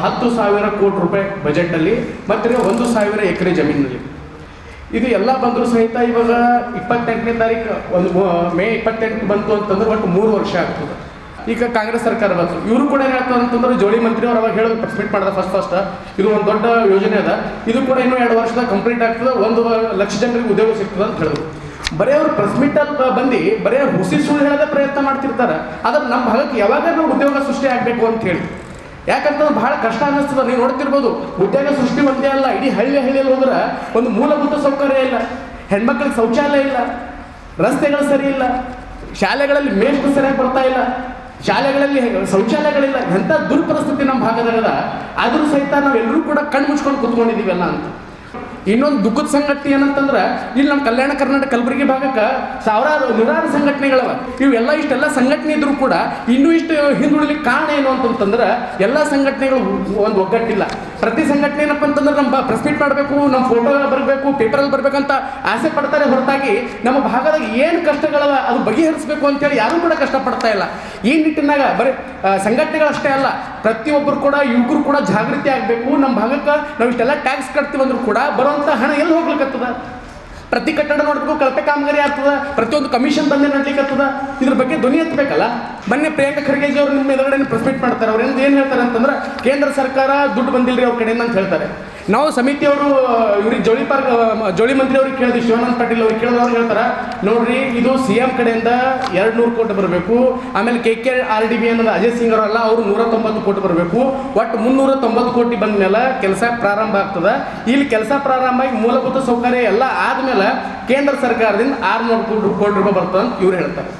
10,000 ಕೋಟಿ ರೂಪಾಯಿ ಬಜೆಟಲ್ಲಿ ಮತ್ತು 1,000 ಎಕರೆ ಜಮೀನಿನಲ್ಲಿ. ಇದು ಎಲ್ಲ ಬಂದರೂ ಸಹಿತ ಇವಾಗ 28ನೇ ತಾರೀಕು ಮೇ 28 ಬಂತು ಅಂತಂದ್ರೆ ಒಟ್ಟು 3 ವರ್ಷ ಆಗ್ತದೆ. ಈಗ ಕಾಂಗ್ರೆಸ್ ಸರ್ಕಾರ ಬಂತು, ಇವರು ಕೂಡ ಏನು ಹೇಳ್ತಾರೆ ಅಂತಂದ್ರೆ ಜವಳಿ ಮಂತ್ರಿ ಅವರು ಅವಾಗ ಹೇಳೋದು ಪ್ರೆಸ್ ಮೀಟ್ ಮಾಡಿದ ಫಸ್ಟ್ ಇದು ಒಂದು ದೊಡ್ಡ ಯೋಜನೆ ಅದ, ಇದು ಕೂಡ ಇನ್ನೂ 2 ವರ್ಷದಾಗ ಕಂಪ್ಲೀಟ್ ಆಗ್ತದೆ, 1 ಲಕ್ಷ ಜನರಿಗೆ ಉದ್ಯೋಗ ಸಿಗ್ತದೆ ಅಂತ ಹೇಳಿದ್ರು. ಬರೀ ಅವರು ಪ್ರೆಸ್ ಮೀಟಲ್ಲಿ ಬಂದು ಬರೀ ಹುಸಿ ಸುಳ್ಳು ಹೇಳೋದೇ ಪ್ರಯತ್ನ ಮಾಡ್ತಿರ್ತಾರೆ. ಆದ್ರೆ ನಮ್ಮ ಭಾಗಕ್ಕೆ ಯಾವಾಗ ನಾವು ಉದ್ಯೋಗ ಸೃಷ್ಟಿ ಆಗಬೇಕು ಅಂತ ಹೇಳಿ, ಯಾಕಂತಂದ್ರೆ ಭಾಳ ಕಷ್ಟ ಅನ್ನಿಸ್ತದೆ. ನೀವು ನೋಡ್ತಿರ್ಬೋದು, ಉದ್ಯೋಗ ಸೃಷ್ಟಿ ಒಂದೇ ಅಲ್ಲ, ಇಡೀ ಹಳ್ಳಿಯಲ್ಲಿ ಹೋದ್ರೆ ಒಂದು ಮೂಲಭೂತ ಸೌಕರ್ಯ ಇಲ್ಲ, ಹೆಣ್ಮಕ್ಳಿಗೆ ಶೌಚಾಲಯ ಇಲ್ಲ, ರಸ್ತೆಗಳು ಸರಿ ಇಲ್ಲ, ಶಾಲೆಗಳಲ್ಲಿ ಮೇಷ್ಟ್ರು ಸರಿಯಾಗಿ ಬರ್ತಾ ಇಲ್ಲ, ಶಾಲೆಗಳಲ್ಲಿ ಶೌಚಾಲಯಗಳಿಲ್ಲ. ಎಂಥ ದುರ್ಪರಿಸ್ಥಿತಿ ನಮ್ಮ ಭಾಗದಾಗ. ಆದರೂ ಸಹಿತ ನಾವೆಲ್ಲರೂ ಕೂಡ ಕಣ್ಣು ಮುಚ್ಕೊಂಡು ಕೂತ್ಕೊಂಡಿದ್ದೀವಲ್ಲ ಅಂತ. ಇನ್ನೊಂದು ದುಃಖದ ಸಂಗತಿ ಏನಂತಂದ್ರೆ, ಇಲ್ಲಿ ನಮ್ಮ ಕಲ್ಯಾಣ ಕರ್ನಾಟಕ ಕಲಬುರಗಿ ಭಾಗಕ್ಕೆ ನೂರಾರು ಸಂಘಟನೆಗಳವ. ಇವೆಲ್ಲ ಇಷ್ಟೆಲ್ಲ ಸಂಘಟನೆ ಇದ್ರೂ ಕೂಡ ಇನ್ನೂ ಇಷ್ಟು ಹಿಂದುಳಿಲಿಕ್ಕೆ ಕಾರಣ ಏನು ಅಂತಂತಂದ್ರೆ, ಎಲ್ಲ ಸಂಘಟನೆಗಳು ಒಂದು ಒಗ್ಗಟ್ಟಿಲ್ಲ. ಪ್ರತಿ ಸಂಘಟನೆ ಏನಪ್ಪ ಅಂತಂದ್ರೆ ನಮ್ಮ ಪ್ರೆಸ್ ಮೀಟ್ ಮಾಡಬೇಕು, ನಮ್ಮ ಫೋಟೋ ಬರಬೇಕು, ಪೇಪರಲ್ಲಿ ಬರಬೇಕಂತ ಆಸೆ ಪಡ್ತಾರೆ ಹೊರತಾಗಿ ನಮ್ಮ ಭಾಗದಾಗ ಏನು ಕಷ್ಟಗಳವ ಅದು ಬಗೆಹರಿಸಬೇಕು ಅಂತೇಳಿ ಯಾರೂ ಕೂಡ ಕಷ್ಟಪಡ್ತಾ ಇಲ್ಲ. ಈ ನಿಟ್ಟಿನಾಗ ಬರೀ ಸಂಘಟನೆಗಳಷ್ಟೇ ಅಲ್ಲ, ಪ್ರತಿಯೊಬ್ಬರು ಕೂಡ ಯುವಕರು ಕೂಡ ಜಾಗೃತಿ ಆಗಬೇಕು. ನಮ್ಮ ಭಾಗಕ್ಕೆ ನಾವು ಇಷ್ಟೆಲ್ಲ ಟ್ಯಾಕ್ಸ್ ಕಟ್ತೀವಿ ಅಂದ್ರೂ ಕೂಡ ಬರುವಂಥ ಹಣ ಎಲ್ಲಿ ಹೋಗ್ಲಿಕ್ಕತ್ತದ? ಪ್ರತಿ ಕಟ್ಟಡ ನೋಡಬೇಕು, ಕಳಪೆ ಕಾಮಗಾರಿ ಆಗ್ತದೆ, ಪ್ರತಿಯೊಂದು ಕಮಿಷನ್ ಬಂದೇ ನಡ್ಲಿಕ್ಕತ್ತದ. ಇದ್ರ ಬಗ್ಗೆ ಧ್ವನಿ ಎತ್ತಬೇಕಲ್ಲ. ಮೊನ್ನೆ ಪ್ರಿಯಾಂಕಾ ಖರ್ಗೆಜಿ ಅವರು ನಿಮ್ಮ ಎದುರುಗಡೆ ಪ್ರೆಸ್ ಮೀಟ್ ಮಾಡ್ತಾರೆ. ಅವ್ರು ಏನು ಹೇಳ್ತಾರೆ ಅಂತಂದ್ರೆ, ಕೇಂದ್ರ ಸರ್ಕಾರ ದುಡ್ಡು ಬಂದಿಲ್ಲರಿ ಅವ್ರ ಕಡೆಯಿಂದ ಅಂತ ಹೇಳ್ತಾರೆ. ನಾವು ಸಮಿತಿಯವರು ಇವ್ರಿಗೆ ಜವಳಿ ಮಂತ್ರಿ ಅವ್ರಿಗೆ ಕೇಳಿದ್ವಿ, ಶಿವಾನಂದ ಪಾಟೀಲ್ ಅವ್ರಿಗೆ ಕೇಳಿದ್ರು. ಅವ್ರು ಹೇಳ್ತಾರೆ, ನೋಡ್ರಿ ಇದು CM ಕಡೆಯಿಂದ 200 ಕೋಟಿ ಬರಬೇಕು, ಆಮೇಲೆ KKRDB ಅನ್ನೋದು ಅಜಯ್ ಸಿಂಗ್ ಅವರಲ್ಲ, ಅವರು 190 ಕೋಟಿ ಬರಬೇಕು, ಒಟ್ಟು 390 ಕೋಟಿ ಬಂದ ಮೇಲೆ ಕೆಲಸ ಪ್ರಾರಂಭ ಆಗ್ತದೆ. ಇಲ್ಲಿ ಕೆಲಸ ಪ್ರಾರಂಭ ಆಗಿ ಮೂಲಭೂತ ಸೌಕರ್ಯ ಎಲ್ಲ ಆದಮೇಲೆ ಕೇಂದ್ರ ಸರ್ಕಾರದಿಂದ 600 ಕೋಟಿ ರೂಪಾಯಿ ಬರ್ತದೆ ಅಂತ ಇವ್ರು ಹೇಳ್ತಾರೆ.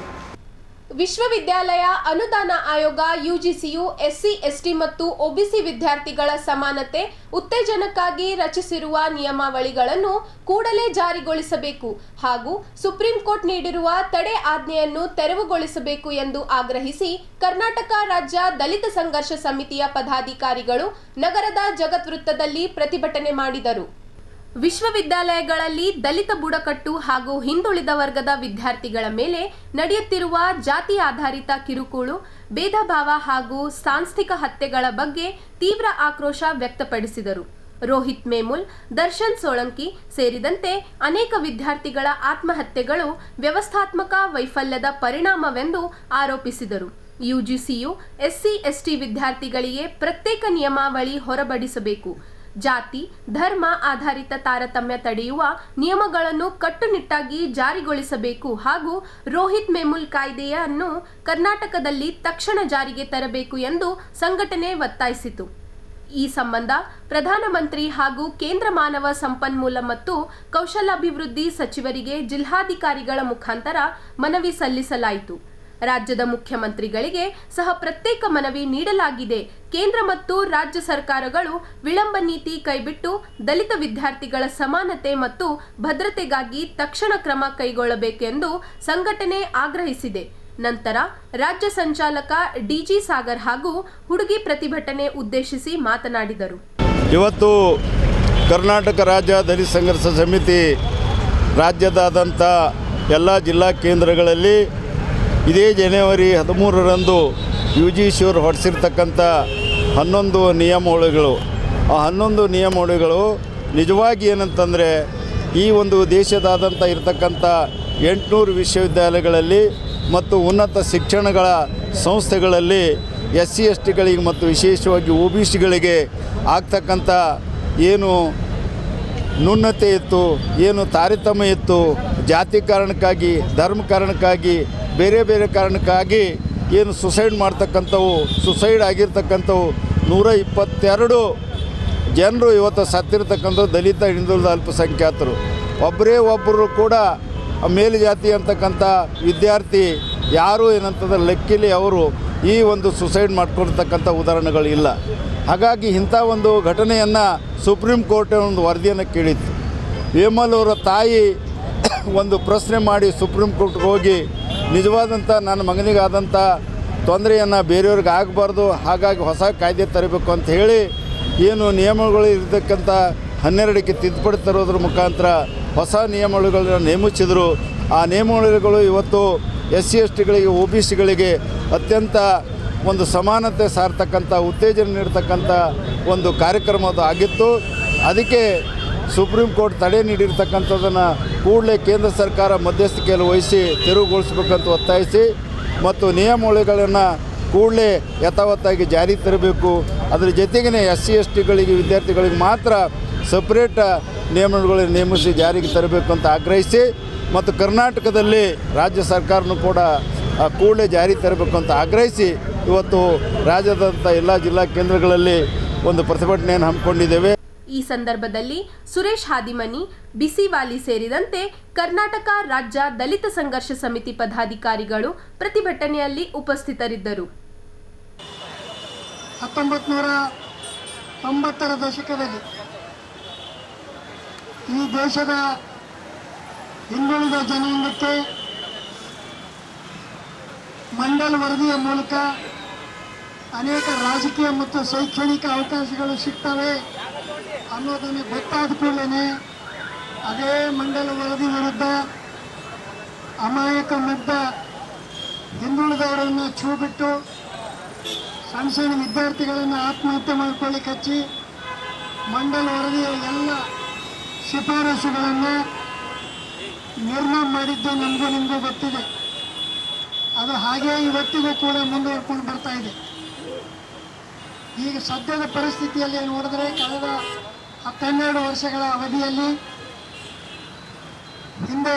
ವಿಶ್ವವಿದ್ಯಾಲಯ ಅನುದಾನ ಆಯೋಗ UGCಯು SC/ST ಮತ್ತು OBC ವಿದ್ಯಾರ್ಥಿಗಳ ಸಮಾನತೆ ಉತ್ತೇಜನಕ್ಕಾಗಿ ರಚಿಸಿರುವ ನಿಯಮಾವಳಿಗಳನ್ನು ಕೂಡಲೇ ಜಾರಿಗೊಳಿಸಬೇಕು ಹಾಗೂ ಸುಪ್ರೀಂ ಕೋರ್ಟ್ ನೀಡಿರುವ ತಡೆ ಆಜ್ಞೆಯನ್ನು ತೆರವುಗೊಳಿಸಬೇಕು ಎಂದು ಆಗ್ರಹಿಸಿ ಕರ್ನಾಟಕ ರಾಜ್ಯ ದಲಿತ ಸಂಘರ್ಷ ಸಮಿತಿಯ ಪದಾಧಿಕಾರಿಗಳು ನಗರದ ಜಗತ್ ವೃತ್ತದಲ್ಲಿ ಪ್ರತಿಭಟನೆ ಮಾಡಿದರು. ವಿಶ್ವವಿದ್ಯಾಲಯಗಳಲ್ಲಿ ದಲಿತ ಬುಡಕಟ್ಟು ಹಾಗೂ ಹಿಂದುಳಿದ ವರ್ಗದ ವಿದ್ಯಾರ್ಥಿಗಳ ಮೇಲೆ ನಡೆಯುತ್ತಿರುವ ಜಾತಿ ಆಧಾರಿತ ಕಿರುಕುಳ, ಭೇದ ಭಾವ ಹಾಗೂ ಸಾಂಸ್ಥಿಕ ಹತ್ಯೆಗಳ ಬಗ್ಗೆ ತೀವ್ರ ಆಕ್ರೋಶ ವ್ಯಕ್ತಪಡಿಸಿದರು. ರೋಹಿತ್ ಮೇಮುಲ್, ದರ್ಶನ್ ಸೋಳಂಕಿ ಸೇರಿದಂತೆ ಅನೇಕ ವಿದ್ಯಾರ್ಥಿಗಳ ಆತ್ಮಹತ್ಯೆಗಳು ವ್ಯವಸ್ಥಾತ್ಮಕ ವೈಫಲ್ಯದ ಪರಿಣಾಮವೆಂದು ಆರೋಪಿಸಿದರು. UGCಯು SC/ST ವಿದ್ಯಾರ್ಥಿಗಳಿಗೆ ಪ್ರತ್ಯೇಕ ನಿಯಮಾವಳಿ ಹೊರಬಡಿಸಬೇಕು, ಜಾತಿ ಧರ್ಮ ಆಧಾರಿತ ತಾರತಮ್ಯ ತಡೆಯುವ ನಿಯಮಗಳನ್ನು ಕಟ್ಟುನಿಟ್ಟಾಗಿ ಜಾರಿಗೊಳಿಸಬೇಕು ಹಾಗೂ ರೋಹಿತ್ ಮೇಮುಲ್ ಕಾಯ್ದೆಯನ್ನು ಕರ್ನಾಟಕದಲ್ಲಿ ತಕ್ಷಣ ಜಾರಿಗೆ ತರಬೇಕು ಎಂದು ಸಂಘಟನೆ ಒತ್ತಾಯಿಸಿತು. ಈ ಸಂಬಂಧ ಪ್ರಧಾನಮಂತ್ರಿ ಹಾಗೂ ಕೇಂದ್ರ ಮಾನವ ಸಂಪನ್ಮೂಲ ಮತ್ತು ಕೌಶಲಾಭಿವೃದ್ಧಿ ಸಚಿವರಿಗೆ ಜಿಲ್ಲಾಧಿಕಾರಿಗಳ ಮುಖಾಂತರ ಮನವಿ ಸಲ್ಲಿಸಲಾಯಿತು. ರಾಜ್ಯದ ಮುಖ್ಯಮಂತ್ರಿಗಳಿಗೆ ಸಹ ಪ್ರತ್ಯೇಕ ಮನವಿ ನೀಡಲಾಗಿದೆ. ಕೇಂದ್ರ ಮತ್ತು ರಾಜ್ಯ ಸರ್ಕಾರಗಳು ವಿಳಂಬ ನೀತಿ ಕೈಬಿಟ್ಟು ದಲಿತ ವಿದ್ಯಾರ್ಥಿಗಳ ಸಮಾನತೆ ಮತ್ತು ಭದ್ರತೆಗಾಗಿ ತಕ್ಷಣ ಕ್ರಮ ಕೈಗೊಳ್ಳಬೇಕೆಂದು ಸಂಘಟನೆ ಆಗ್ರಹಿಸಿದೆ. ನಂತರ ರಾಜ್ಯ ಸಂಚಾಲಕ ಡಿಜಿ ಸಾಗರ್ ಹಾಗೂ ಹುಡುಗಿ ಪ್ರತಿಭಟನೆ ಉದ್ದೇಶಿಸಿ ಮಾತನಾಡಿದರು. ಇವತ್ತು ಕರ್ನಾಟಕ ರಾಜ್ಯ ದಲಿತ ಸಂಘರ್ಷ ಸಮಿತಿ ರಾಜ್ಯದಾದ್ಯಂತ ಎಲ್ಲ ಜಿಲ್ಲಾ ಕೇಂದ್ರಗಳಲ್ಲಿ ಇದೇ ಜನವರಿ 13ರಂದು UGC ಅವರು ಹೊರಡಿಸಿರ್ತಕ್ಕಂಥ 11 ನಿಯಮಾವಳಿಗಳು, ಆ 11 ನಿಯಮಾವಳಿಗಳು ನಿಜವಾಗಿ ಏನಂತಂದರೆ ಈ ಒಂದು ದೇಶದಾದ್ಯಂತ ಇರತಕ್ಕಂಥ 800 ವಿಶ್ವವಿದ್ಯಾಲಯಗಳಲ್ಲಿ ಮತ್ತು ಉನ್ನತ ಶಿಕ್ಷಣಗಳ ಸಂಸ್ಥೆಗಳಲ್ಲಿ SC STಗಳಿಗೆ ಮತ್ತು ವಿಶೇಷವಾಗಿ OBCಗಳಿಗೆ ಆಗ್ತಕ್ಕಂಥ ಏನು ನ್ಯೂನತೆ ಇತ್ತು, ಏನು ತಾರತಮ್ಯ ಇತ್ತು, ಜಾತಿ ಕಾರಣಕ್ಕಾಗಿ, ಧರ್ಮ ಕಾರಣಕ್ಕಾಗಿ, ಬೇರೆ ಬೇರೆ ಕಾರಣಕ್ಕಾಗಿ ಏನು ಸುಸೈಡ್ ಮಾಡ್ತಕ್ಕಂಥವು, ಸುಸೈಡ್ ಆಗಿರ್ತಕ್ಕಂಥವು 122 ಜನರು ಇವತ್ತು ಸತ್ತಿರ್ತಕ್ಕಂಥ ದಲಿತ ಹಿಂದುಳಿದ ಅಲ್ಪಸಂಖ್ಯಾತರು. ಒಬ್ಬರು ಕೂಡ ಮೇಲುಜಾತಿ ಅಂತಕ್ಕಂಥ ವಿದ್ಯಾರ್ಥಿ ಯಾರು ಏನಂತಂದ್ರೆ ಲೆಕ್ಕಿಲಿ ಅವರು ಈ ಒಂದು ಸುಸೈಡ್ ಮಾಡ್ಕೊಳ್ತಕ್ಕಂಥ ಉದಾಹರಣೆಗಳಿಲ್ಲ. ಹಾಗಾಗಿ ಇಂಥ ಒಂದು ಘಟನೆಯನ್ನು ಸುಪ್ರೀಂ ಕೋರ್ಟ್ ಒಂದು ವರದಿಯನ್ನು ಕೇಳಿತ್ತು. ವಿಮಲ್ ಅವರ ತಾಯಿ ಒಂದು ಪ್ರಶ್ನೆ ಮಾಡಿ ಸುಪ್ರೀಂ ಕೋರ್ಟ್ಗೆ ಹೋಗಿ ನಿಜವಾದಂಥ ನನ್ನ ಮಗನಿಗಾದಂಥ ತೊಂದರೆಯನ್ನು ಬೇರೆಯವ್ರಿಗೆ ಆಗಬಾರ್ದು, ಹಾಗಾಗಿ ಹೊಸ ಕಾಯ್ದೆ ತರಬೇಕು ಅಂತ ಹೇಳಿ ಏನು ನಿಯಮಗಳು ಇರತಕ್ಕಂಥ 12ಕ್ಕೆ ತಿದ್ದುಪಡಿ ತರೋದ್ರ ಮುಖಾಂತರ ಹೊಸ ನಿಯಮಗಳನ್ನು ನೇಮಿಸಿದರು. ಆ ನಿಯಮಗಳು ಇವತ್ತು SC STಗಳಿಗೆ OBCಗಳಿಗೆ ಅತ್ಯಂತ ಒಂದು ಸಮಾನತೆ ಸಾರ್ತಕ್ಕಂಥ ಉತ್ತೇಜನ ನೀಡ್ತಕ್ಕಂಥ ಒಂದು ಕಾರ್ಯಕ್ರಮ ಅದು ಆಗಿತ್ತು. ಅದಕ್ಕೆ ಸುಪ್ರೀಂ ಕೋರ್ಟ್ ತಡೆ ನೀಡಿರ್ತಕ್ಕಂಥದ್ದನ್ನು ಕೂಡಲೇ ಕೇಂದ್ರ ಸರ್ಕಾರ ಮಧ್ಯಸ್ಥಿಕೆಯಲ್ಲಿ ವಹಿಸಿ ತೆರವುಗೊಳಿಸಬೇಕಂತ ಒತ್ತಾಯಿಸಿ ಮತ್ತು ನಿಯಮಾವಳಿಗಳನ್ನು ಕೂಡಲೇ ಯಥಾವತ್ತಾಗಿ ಜಾರಿ ತರಬೇಕು. ಅದರ ಜೊತೆಗೇ SC STಗಳಿಗೆ ವಿದ್ಯಾರ್ಥಿಗಳಿಗೆ ಮಾತ್ರ ಸಪ್ರೇಟ್ ನಿಯಮಗಳನ್ನು ನೇಮಿಸಿ ಜಾರಿಗೆ ತರಬೇಕು ಅಂತ ಆಗ್ರಹಿಸಿ ಮತ್ತು ಕರ್ನಾಟಕದಲ್ಲಿ ರಾಜ್ಯ ಸರ್ಕಾರನೂ ಕೂಡ ಕೂಡಲೇ ಜಾರಿ ತರಬೇಕು ಅಂತ ಆಗ್ರಹಿಸಿ ಇವತ್ತು ರಾಜ್ಯದಂಥ ಎಲ್ಲ ಜಿಲ್ಲಾ ಕೇಂದ್ರಗಳಲ್ಲಿ ಒಂದು ಪ್ರತಿಭಟನೆಯನ್ನು ಹಮ್ಮಿಕೊಂಡಿದ್ದೇವೆ. ಈ ಸಂದರ್ಭದಲ್ಲಿ ಸುರೇಶ್ ಹಾದಿಮನಿ, ಬಿಸಿವಾಲಿ ಸೇರಿದಂತೆ ಕರ್ನಾಟಕ ರಾಜ್ಯ ದಲಿತ ಸಂಘರ್ಷ ಸಮಿತಿ ಪದಾಧಿಕಾರಿಗಳು ಪ್ರತಿಭಟನೆಯಲ್ಲಿ ಉಪಸ್ಥಿತರಿದ್ದರು. 1990ರ ದಶಕದಲ್ಲಿ ಈ ದೇಶದ ಹಿಂದುಳಿದ ಜನಾಂಗಕ್ಕೆ ಮಂಡಲ್ ವರದಿಯ ಮೂಲಕ ಅನೇಕ ರಾಜಕೀಯ ಮತ್ತು ಶೈಕ್ಷಣಿಕ ಅವಕಾಶಗಳು ಸಿಗ್ತವೆ ಅನ್ನೋದನ್ನು ಗೊತ್ತಾದ ಕೂಡಲೇ ಅದೇ ಮಂಡಲ ವರದಿ ವಿರುದ್ಧ ಅಮಾಯಕ ಮುಗ್ಧ ಹಿಂದುಳಿದವರನ್ನು ಛೂ ಬಿಟ್ಟು ಸಣ್ಣ ಸಣ್ಣ ವಿದ್ಯಾರ್ಥಿಗಳನ್ನು ಆತ್ಮಹತ್ಯೆ ಮಾಡ್ಕೊಳ್ಳಿಕ್ಕೆ ಹಚ್ಚಿ ಮಂಡಲ ವರದಿಯ ಎಲ್ಲ ಶಿಫಾರಸುಗಳನ್ನು ನಿರ್ಮಾಣ ಮಾಡಿದ್ದು ನಮಗೂ ನಿಮಗೂ ಗೊತ್ತಿದೆ. ಅದು ಹಾಗೆ ಇವತ್ತಿಗೂ ಕೂಡ ಮುಂದುವರ್ಕೊಂಡು ಬರ್ತಾ ಇದೆ. ಈಗ ಸದ್ಯದ ಪರಿಸ್ಥಿತಿಯಲ್ಲಿ ನೋಡಿದ್ರೆ ಕಳೆದ 12 ವರ್ಷಗಳ ಅವಧಿಯಲ್ಲಿ ಹಿಂದೆ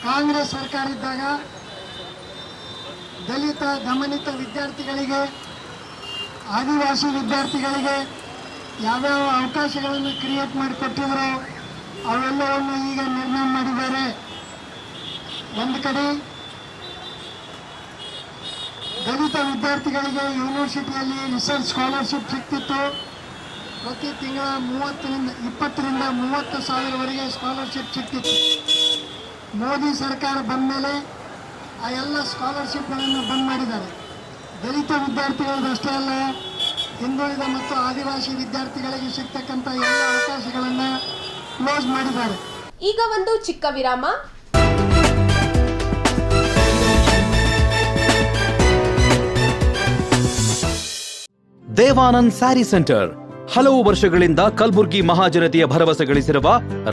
ಕಾಂಗ್ರೆಸ್ ಸರ್ಕಾರ ಇದ್ದಾಗ ದಲಿತ ದಮನಿತ ವಿದ್ಯಾರ್ಥಿಗಳಿಗೆ, ಆದಿವಾಸಿ ವಿದ್ಯಾರ್ಥಿಗಳಿಗೆ ಯಾವ್ಯಾವ ಅವಕಾಶಗಳನ್ನು ಕ್ರಿಯೇಟ್ ಮಾಡಿಕೊಟ್ಟಿದ್ರು ಅವೆಲ್ಲವನ್ನು ಈಗ ನಿರ್ಣಯ ಮಾಡಿದ್ದಾರೆ. ಒಂದು ಕಡೆ ದಲಿತ ವಿದ್ಯಾರ್ಥಿಗಳಿಗೆ ಯೂನಿವರ್ಸಿಟಿಯಲ್ಲಿ ರಿಸರ್ಚ್ ಸ್ಕಾಲರ್ಶಿಪ್ ಸಿಗ್ತಿತ್ತು. ಪ್ರತಿ ತಿಂಗಳ 20ರಿಂದ 30 ಸಾವಿರವರೆಗೆ ಸ್ಕಾಲರ್ಶಿಪ್ ಸಿಗ್ತಿತ್ತು. ಮೋದಿ ಸರ್ಕಾರ ಬಂದ ಮೇಲೆ ಆ ಎಲ್ಲ ಸ್ಕಾಲರ್ಶಿಪ್ಗಳನ್ನು ಬಂದ್ ಮಾಡಿದ್ದಾರೆ. ದಲಿತ ವಿದ್ಯಾರ್ಥಿಗಳದಷ್ಟೇ ಅಲ್ಲ, ಹಿಂದುಳಿದ ಮತ್ತು ಆದಿವಾಸಿ ವಿದ್ಯಾರ್ಥಿಗಳಿಗೆ ಸಿಗ್ತಕ್ಕಂಥ ಎಲ್ಲ ಅವಕಾಶಗಳನ್ನು ಕ್ಲೋಸ್ ಮಾಡಿದ್ದಾರೆ. ಈಗ ಒಂದು ಚಿಕ್ಕ ವಿರಾಮ. ದೇವಾನಂದ್ ಸ್ಯಾರಿ ಸೆಂಟರ್ ಹಲವು ವರ್ಷಗಳಿಂದ ಕಲಬುರ್ಗಿ ಮಹಾಜನತೆಯ ಭರವಸೆ ಗಳಿಸಿರುವ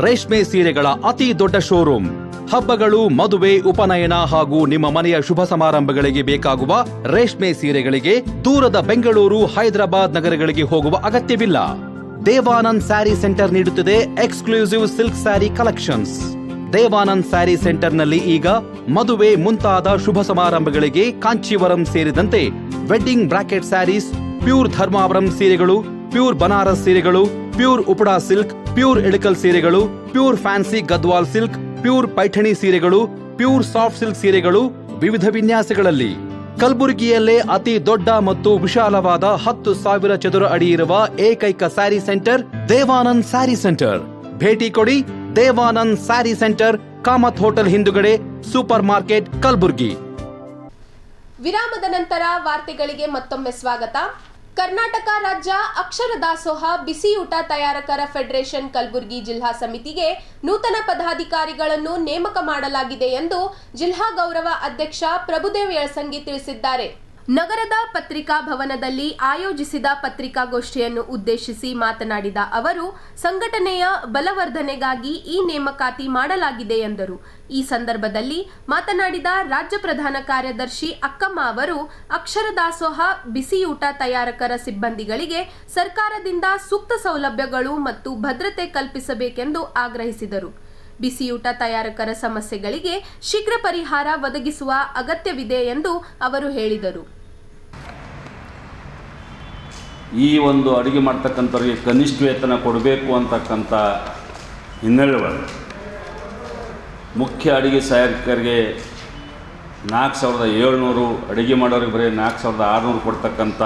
ರೇಷ್ಮೆ ಸೀರೆಗಳ ಅತಿ ದೊಡ್ಡ ಶೋರೂಮ್. ಹಬ್ಬಗಳು, ಮದುವೆ, ಉಪನಯನ ಹಾಗೂ ನಿಮ್ಮ ಮನೆಯ ಶುಭ ಸಮಾರಂಭಗಳಿಗೆ ಬೇಕಾಗುವ ರೇಷ್ಮೆ ಸೀರೆಗಳಿಗೆ ದೂರದ ಬೆಂಗಳೂರು, ಹೈದರಾಬಾದ್ ನಗರಗಳಿಗೆ ಹೋಗುವ ಅಗತ್ಯವಿಲ್ಲ. ದೇವಾನಂದ್ ಸ್ಯಾರಿ ಸೆಂಟರ್ ನೀಡುತ್ತಿದೆ exclusive silk sari collections. Devanand sari ಸೆಂಟರ್ನಲ್ಲಿ ಈಗ ಮದುವೆ ಮುಂತಾದ ಶುಭ ಸಮಾರಂಭಗಳಿಗೆ ಕಾಂಚೀವರಂ ಸೇರಿದಂತೆ wedding brocade saris, pure Dharmavaram ಸೀರೆಗಳು, ಪ್ಯೂರ್ ಬನಾರಸ್ ಸೀರೆಗಳು, pure Uppada silk, pure Ilkal ಸೀರೆಗಳು, pure fancy Gadwal silk, pure Paithani ಸೀರೆಗಳು, ಪ್ಯೂರ್ ಸಾಫ್ಟ್ ಸಿಲ್ಕ್ ಸೀರೆಗಳು ವಿವಿಧ ವಿನ್ಯಾಸಗಳಲ್ಲಿ. ಕಲಬುರಗಿಯಲ್ಲೇ ಅತಿ ದೊಡ್ಡ ಮತ್ತು ವಿಶಾಲವಾದ 10,000 ಚದುರ ಅಡಿ ಇರುವ ಏಕೈಕ sari centre Devanand sari centre. ಭೇಟಿ ಕೊಡಿ Devanand sari centre, Kamath hotel ಹಿಂದುಗಡೆ, ಸೂಪರ್ ಮಾರ್ಕೆಟ್, ಕಲಬುರಗಿ. ವಿರಾಮದ ನಂತರ ವಾರ್ತೆಗಳಿಗೆ ಮತ್ತೊಮ್ಮೆ ಸ್ವಾಗತ. ಕರ್ನಾಟಕ ರಾಜ್ಯ ಅಕ್ಷರ ದಾಸೋಹ ಬಿಸಿಯೂಟ ತಯಾರಕರ ಫೆಡರೇಷನ್ ಕಲಬುರಗಿ ಜಿಲ್ಲಾ ಸಮಿತಿಗೆ ನೂತನ ಪದಾಧಿಕಾರಿಗಳನ್ನು ನೇಮಕ ಮಾಡಲಾಗಿದೆ ಎಂದು ಜಿಲ್ಲಾ ಗೌರವ ಅಧ್ಯಕ್ಷ ಪ್ರಭುದೇವ್ ಯಳಸಂಗಿ ತಿಳಿಸಿದ್ದಾರೆ. ನಗರದ ಪತ್ರಿಕಾ ಭವನದಲ್ಲಿ ಆಯೋಜಿಸಿದ ಪತ್ರಿಕಾಗೋಷ್ಠಿಯನ್ನು ಉದ್ದೇಶಿಸಿ ಮಾತನಾಡಿದ ಅವರು, ಸಂಘಟನೆಯ ಬಲವರ್ಧನೆಗಾಗಿ ಈ ನೇಮಕಾತಿ ಮಾಡಲಾಗಿದೆ ಎಂದರು. ಈ ಸಂದರ್ಭದಲ್ಲಿ ಮಾತನಾಡಿದ ರಾಜ್ಯ ಪ್ರಧಾನ ಕಾರ್ಯದರ್ಶಿ ಅಕ್ಕಮ್ಮ ಅವರು, ಅಕ್ಷರ ದಾಸೋಹ ಬಿಸಿಯೂಟ ತಯಾರಕರ ಸಿಬ್ಬಂದಿಗಳಿಗೆ ಸರ್ಕಾರದಿಂದ ಸೂಕ್ತ ಸೌಲಭ್ಯಗಳು ಮತ್ತು ಭದ್ರತೆ ಕಲ್ಪಿಸಬೇಕೆಂದು ಆಗ್ರಹಿಸಿದರು. ಬಿಸಿಯೂಟ ತಯಾರಕರ ಸಮಸ್ಯೆಗಳಿಗೆ ಶೀಘ್ರ ಪರಿಹಾರ ಒದಗಿಸುವ ಅಗತ್ಯವಿದೆ ಎಂದು ಅವರು ಹೇಳಿದರು. ಈ ಒಂದು ಅಡುಗೆ ಮಾಡ್ತಕ್ಕಂಥವ್ರಿಗೆ ಕನಿಷ್ಠ ವೇತನ ಕೊಡಬೇಕು ಅಂತಕ್ಕಂಥ ಹಿನ್ನೆಲೆ ಒಳಗೆ ಮುಖ್ಯ ಅಡುಗೆ ಸಹಾಯಕರಿಗೆ 4,700, ಅಡುಗೆ ಮಾಡೋರಿಗೆ ಬರೀ 4,600 ಕೊಡ್ತಕ್ಕಂಥ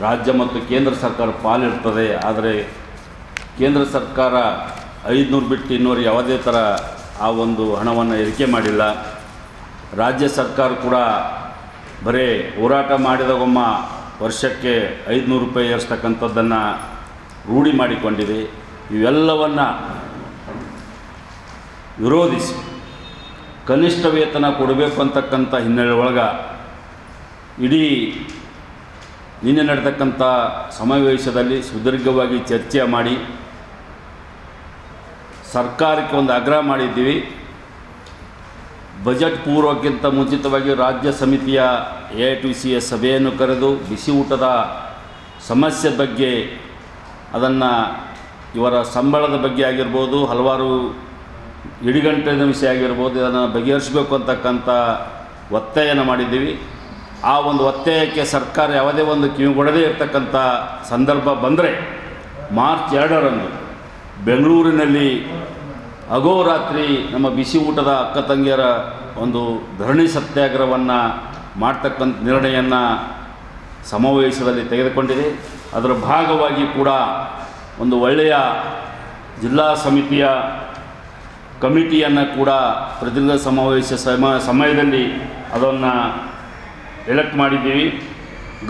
ರಾಜ್ಯ ಮತ್ತು ಕೇಂದ್ರ ಸರ್ಕಾರ ಪಾಲಿರ್ತದೆ. ಆದರೆ ಕೇಂದ್ರ ಸರ್ಕಾರ 500 ಬಿಟ್ಟು ಇನ್ನೂರು ಯಾವುದೇ ಥರ ಆ ಒಂದು ಹಣವನ್ನು ಏರಿಕೆ ಮಾಡಿಲ್ಲ. ರಾಜ್ಯ ಸರ್ಕಾರ ಕೂಡ ಬರೀ ಹೋರಾಟ ಮಾಡಿದಾಗೊಮ್ಮ ವರ್ಷಕ್ಕೆ 500 ರೂಪಾಯಿ ಏರಿಸ್ತಕ್ಕಂಥದ್ದನ್ನು ರೂಢಿ ಮಾಡಿಕೊಂಡಿದೆ. ಇವೆಲ್ಲವನ್ನು ವಿರೋಧಿಸಿ ಕನಿಷ್ಠ ವೇತನ ಕೊಡಬೇಕು ಅಂತಕ್ಕಂಥ ಹಿನ್ನೆಲೆ ಒಳಗೆ ಇಡೀ ನಿನ್ನೆ ನಡೆತಕ್ಕಂಥ ಸಮಾವೇಶದಲ್ಲಿ ಸುದೀರ್ಘವಾಗಿ ಚರ್ಚೆ ಮಾಡಿ ಸರ್ಕಾರಕ್ಕೆ ಒಂದು ಆಗ್ರಹ ಮಾಡಿದ್ದೀವಿ. ಬಜೆಟ್ ಪೂರ್ವಕ್ಕಿಂತ ಮುಂಚಿತವಾಗಿ ರಾಜ್ಯ ಸಮಿತಿಯ AITC ಸಭೆಯನ್ನು ಕರೆದು ಬಿಸಿ ಊಟದ ಸಮಸ್ಯೆ ಬಗ್ಗೆ, ಅದನ್ನು ಇವರ ಸಂಬಳದ ಬಗ್ಗೆ ಆಗಿರ್ಬೋದು, ಹಲವಾರು ಇಡಿಗಂಟಿನ ವಿಷಯ ಆಗಿರ್ಬೋದು, ಇದನ್ನು ಬಗೆಹರಿಸಬೇಕು ಅಂತಕ್ಕಂಥ ಒತ್ತಾಯನ ಮಾಡಿದ್ದೀವಿ. ಆ ಒಂದು ಒತ್ತಾಯಕ್ಕೆ ಸರ್ಕಾರ ಯಾವುದೇ ಒಂದು ಕಿವಿಗೊಡದೇ ಇರತಕ್ಕಂಥ ಸಂದರ್ಭ ಬಂದರೆ ಮಾರ್ಚ್ 2ರಂದು ಬೆಂಗಳೂರಿನಲ್ಲಿ ಅಗೋರಾತ್ರಿ ನಮ್ಮ ಬಿಸಿ ಊಟದ ಅಕ್ಕ ತಂಗಿಯರ ಒಂದು ಧರಣಿ ಸತ್ಯಾಗ್ರಹವನ್ನು ಮಾಡ್ತಕ್ಕಂಥ ನಿರ್ಣಯವನ್ನು ಸಮಾವೇಶದಲ್ಲಿ ತೆಗೆದುಕೊಂಡಿದೆ. ಅದರ ಭಾಗವಾಗಿ ಕೂಡ ಒಂದು ಒಳ್ಳೆಯ ಜಿಲ್ಲಾ ಸಮಿತಿಯ ಕಮಿಟಿಯನ್ನು ಕೂಡ ಪ್ರತಿನಿಧಿ ಸಮಾವೇಶ ಸಮಯದಲ್ಲಿ ಅದನ್ನು ಎಲೆಕ್ಟ್ ಮಾಡಿದ್ದೀವಿ.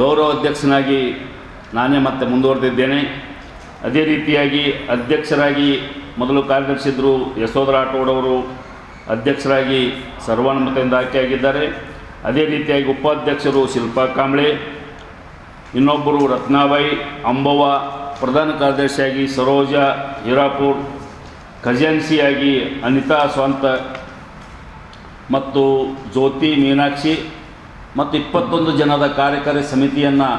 ಗೌರವ ಅಧ್ಯಕ್ಷನಾಗಿ ನಾನೇ ಮತ್ತೆ ಮುಂದುವರೆದಿದ್ದೇನೆ. ಅದೇ ರೀತಿಯಾಗಿ ಅಧ್ಯಕ್ಷರಾಗಿ ಮೊದಲು ಕಾರ್ಯದರ್ಶಿ ಇದ್ದರು ಯಶೋಧರ ರಾಠೋಡ್ ಅವರು ಅಧ್ಯಕ್ಷರಾಗಿ ಸರ್ವಾನುಮತದಿಂದ ಆಯ್ಕೆಯಾಗಿದ್ದಾರೆ. ಅದೇ ರೀತಿಯಾಗಿ ಉಪಾಧ್ಯಕ್ಷರು ಶಿಲ್ಪಾ ಕಾಂಬ್ಳೆ, ಇನ್ನೊಬ್ಬರು ರತ್ನಾಬಾಯಿ ಅಂಬವ್ವ, ಪ್ರಧಾನ ಕಾರ್ಯದರ್ಶಿಯಾಗಿ ಸರೋಜಾ ಹೀರಾಪುರ್, ಖಜಾನ್ಸಿಯಾಗಿ ಅನಿತಾ ಸ್ವಂತ ಮತ್ತು ಜ್ಯೋತಿ ಮೀನಾಕ್ಷಿ ಮತ್ತು 21 ಜನದ ಕಾರ್ಯಕಾರಿ ಸಮಿತಿಯನ್ನು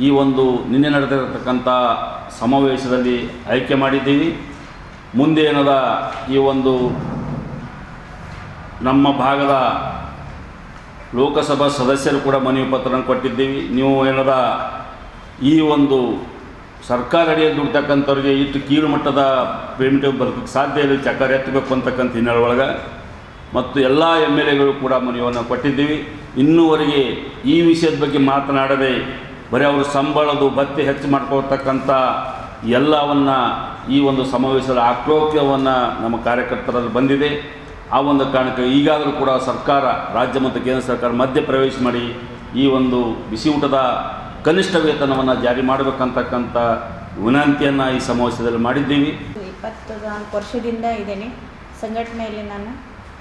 ಈ ಒಂದು ನಿನ್ನೆ ನಡೆದಿರತಕ್ಕಂಥ ಸಮಾವೇಶದಲ್ಲಿ ಆಯ್ಕೆ ಮಾಡಿದ್ದೀವಿ. ಮುಂದೆ ಏನದ ಈ ಒಂದು ನಮ್ಮ ಭಾಗದ ಲೋಕಸಭಾ ಸದಸ್ಯರು ಕೂಡ ಮನವಿ ಪತ್ರವನ್ನು ಕೊಟ್ಟಿದ್ದೀವಿ. ನೀವು ಏನದ ಈ ಒಂದು ಸರ್ಕಾರ ಅಡಿಯಲ್ಲಿ ದುಡ್ತಕ್ಕಂಥವ್ರಿಗೆ ಇಷ್ಟು ಕೀಳು ಮಟ್ಟದ ಪೇಮೆಂಟ್ ಬರೋದಕ್ಕೆ ಸಾಧ್ಯ ಇಲ್ಲ, ಚಕ್ರ ಎತ್ತಬೇಕು ಅಂತಕ್ಕಂಥ ಹಿನ್ನೆಲೆ ಒಳಗೆ ಮತ್ತು ಎಲ್ಲ MLAಗಳು ಕೂಡ ಮನವಿಯನ್ನು ಕೊಟ್ಟಿದ್ದೀವಿ. ಇನ್ನೂವರೆಗೆ ಈ ವಿಷಯದ ಬಗ್ಗೆ ಮಾತನಾಡದೆ ಬರೀ ಅವರು ಸಂಬಳದು ಭತ್ಯೆ ಹೆಚ್ಚು ಮಾಡ್ಕೊಳ್ತಕ್ಕಂಥ ಎಲ್ಲವನ್ನು ಈ ಒಂದು ಸಮಾವೇಶದ ಆಕ್ರೋಶವನ್ನು ನಮ್ಮ ಕಾರ್ಯಕರ್ತರಲ್ಲಿ ಬಂದಿದೆ. ಆ ಒಂದು ಕಾರಣಕ್ಕೆ ಈಗಾಗಲೂ ಕೂಡ ಸರ್ಕಾರ, ರಾಜ್ಯ ಮತ್ತು ಕೇಂದ್ರ ಸರ್ಕಾರ ಮಧ್ಯ ಪ್ರವೇಶ ಮಾಡಿ ಈ ಒಂದು ಬಿಸಿ ಊಟದ ಕನಿಷ್ಠ ವೇತನವನ್ನು ಜಾರಿ ಮಾಡಬೇಕಂತಕ್ಕಂಥ ವಿನಂತಿಯನ್ನು ಈ ಸಮಾವೇಶದಲ್ಲಿ ಮಾಡಿದ್ದೀವಿ. 24 ವರ್ಷದಿಂದ ಇದ್ದೇನೆ ಸಂಘಟನೆಯಲ್ಲಿ ನಾನು.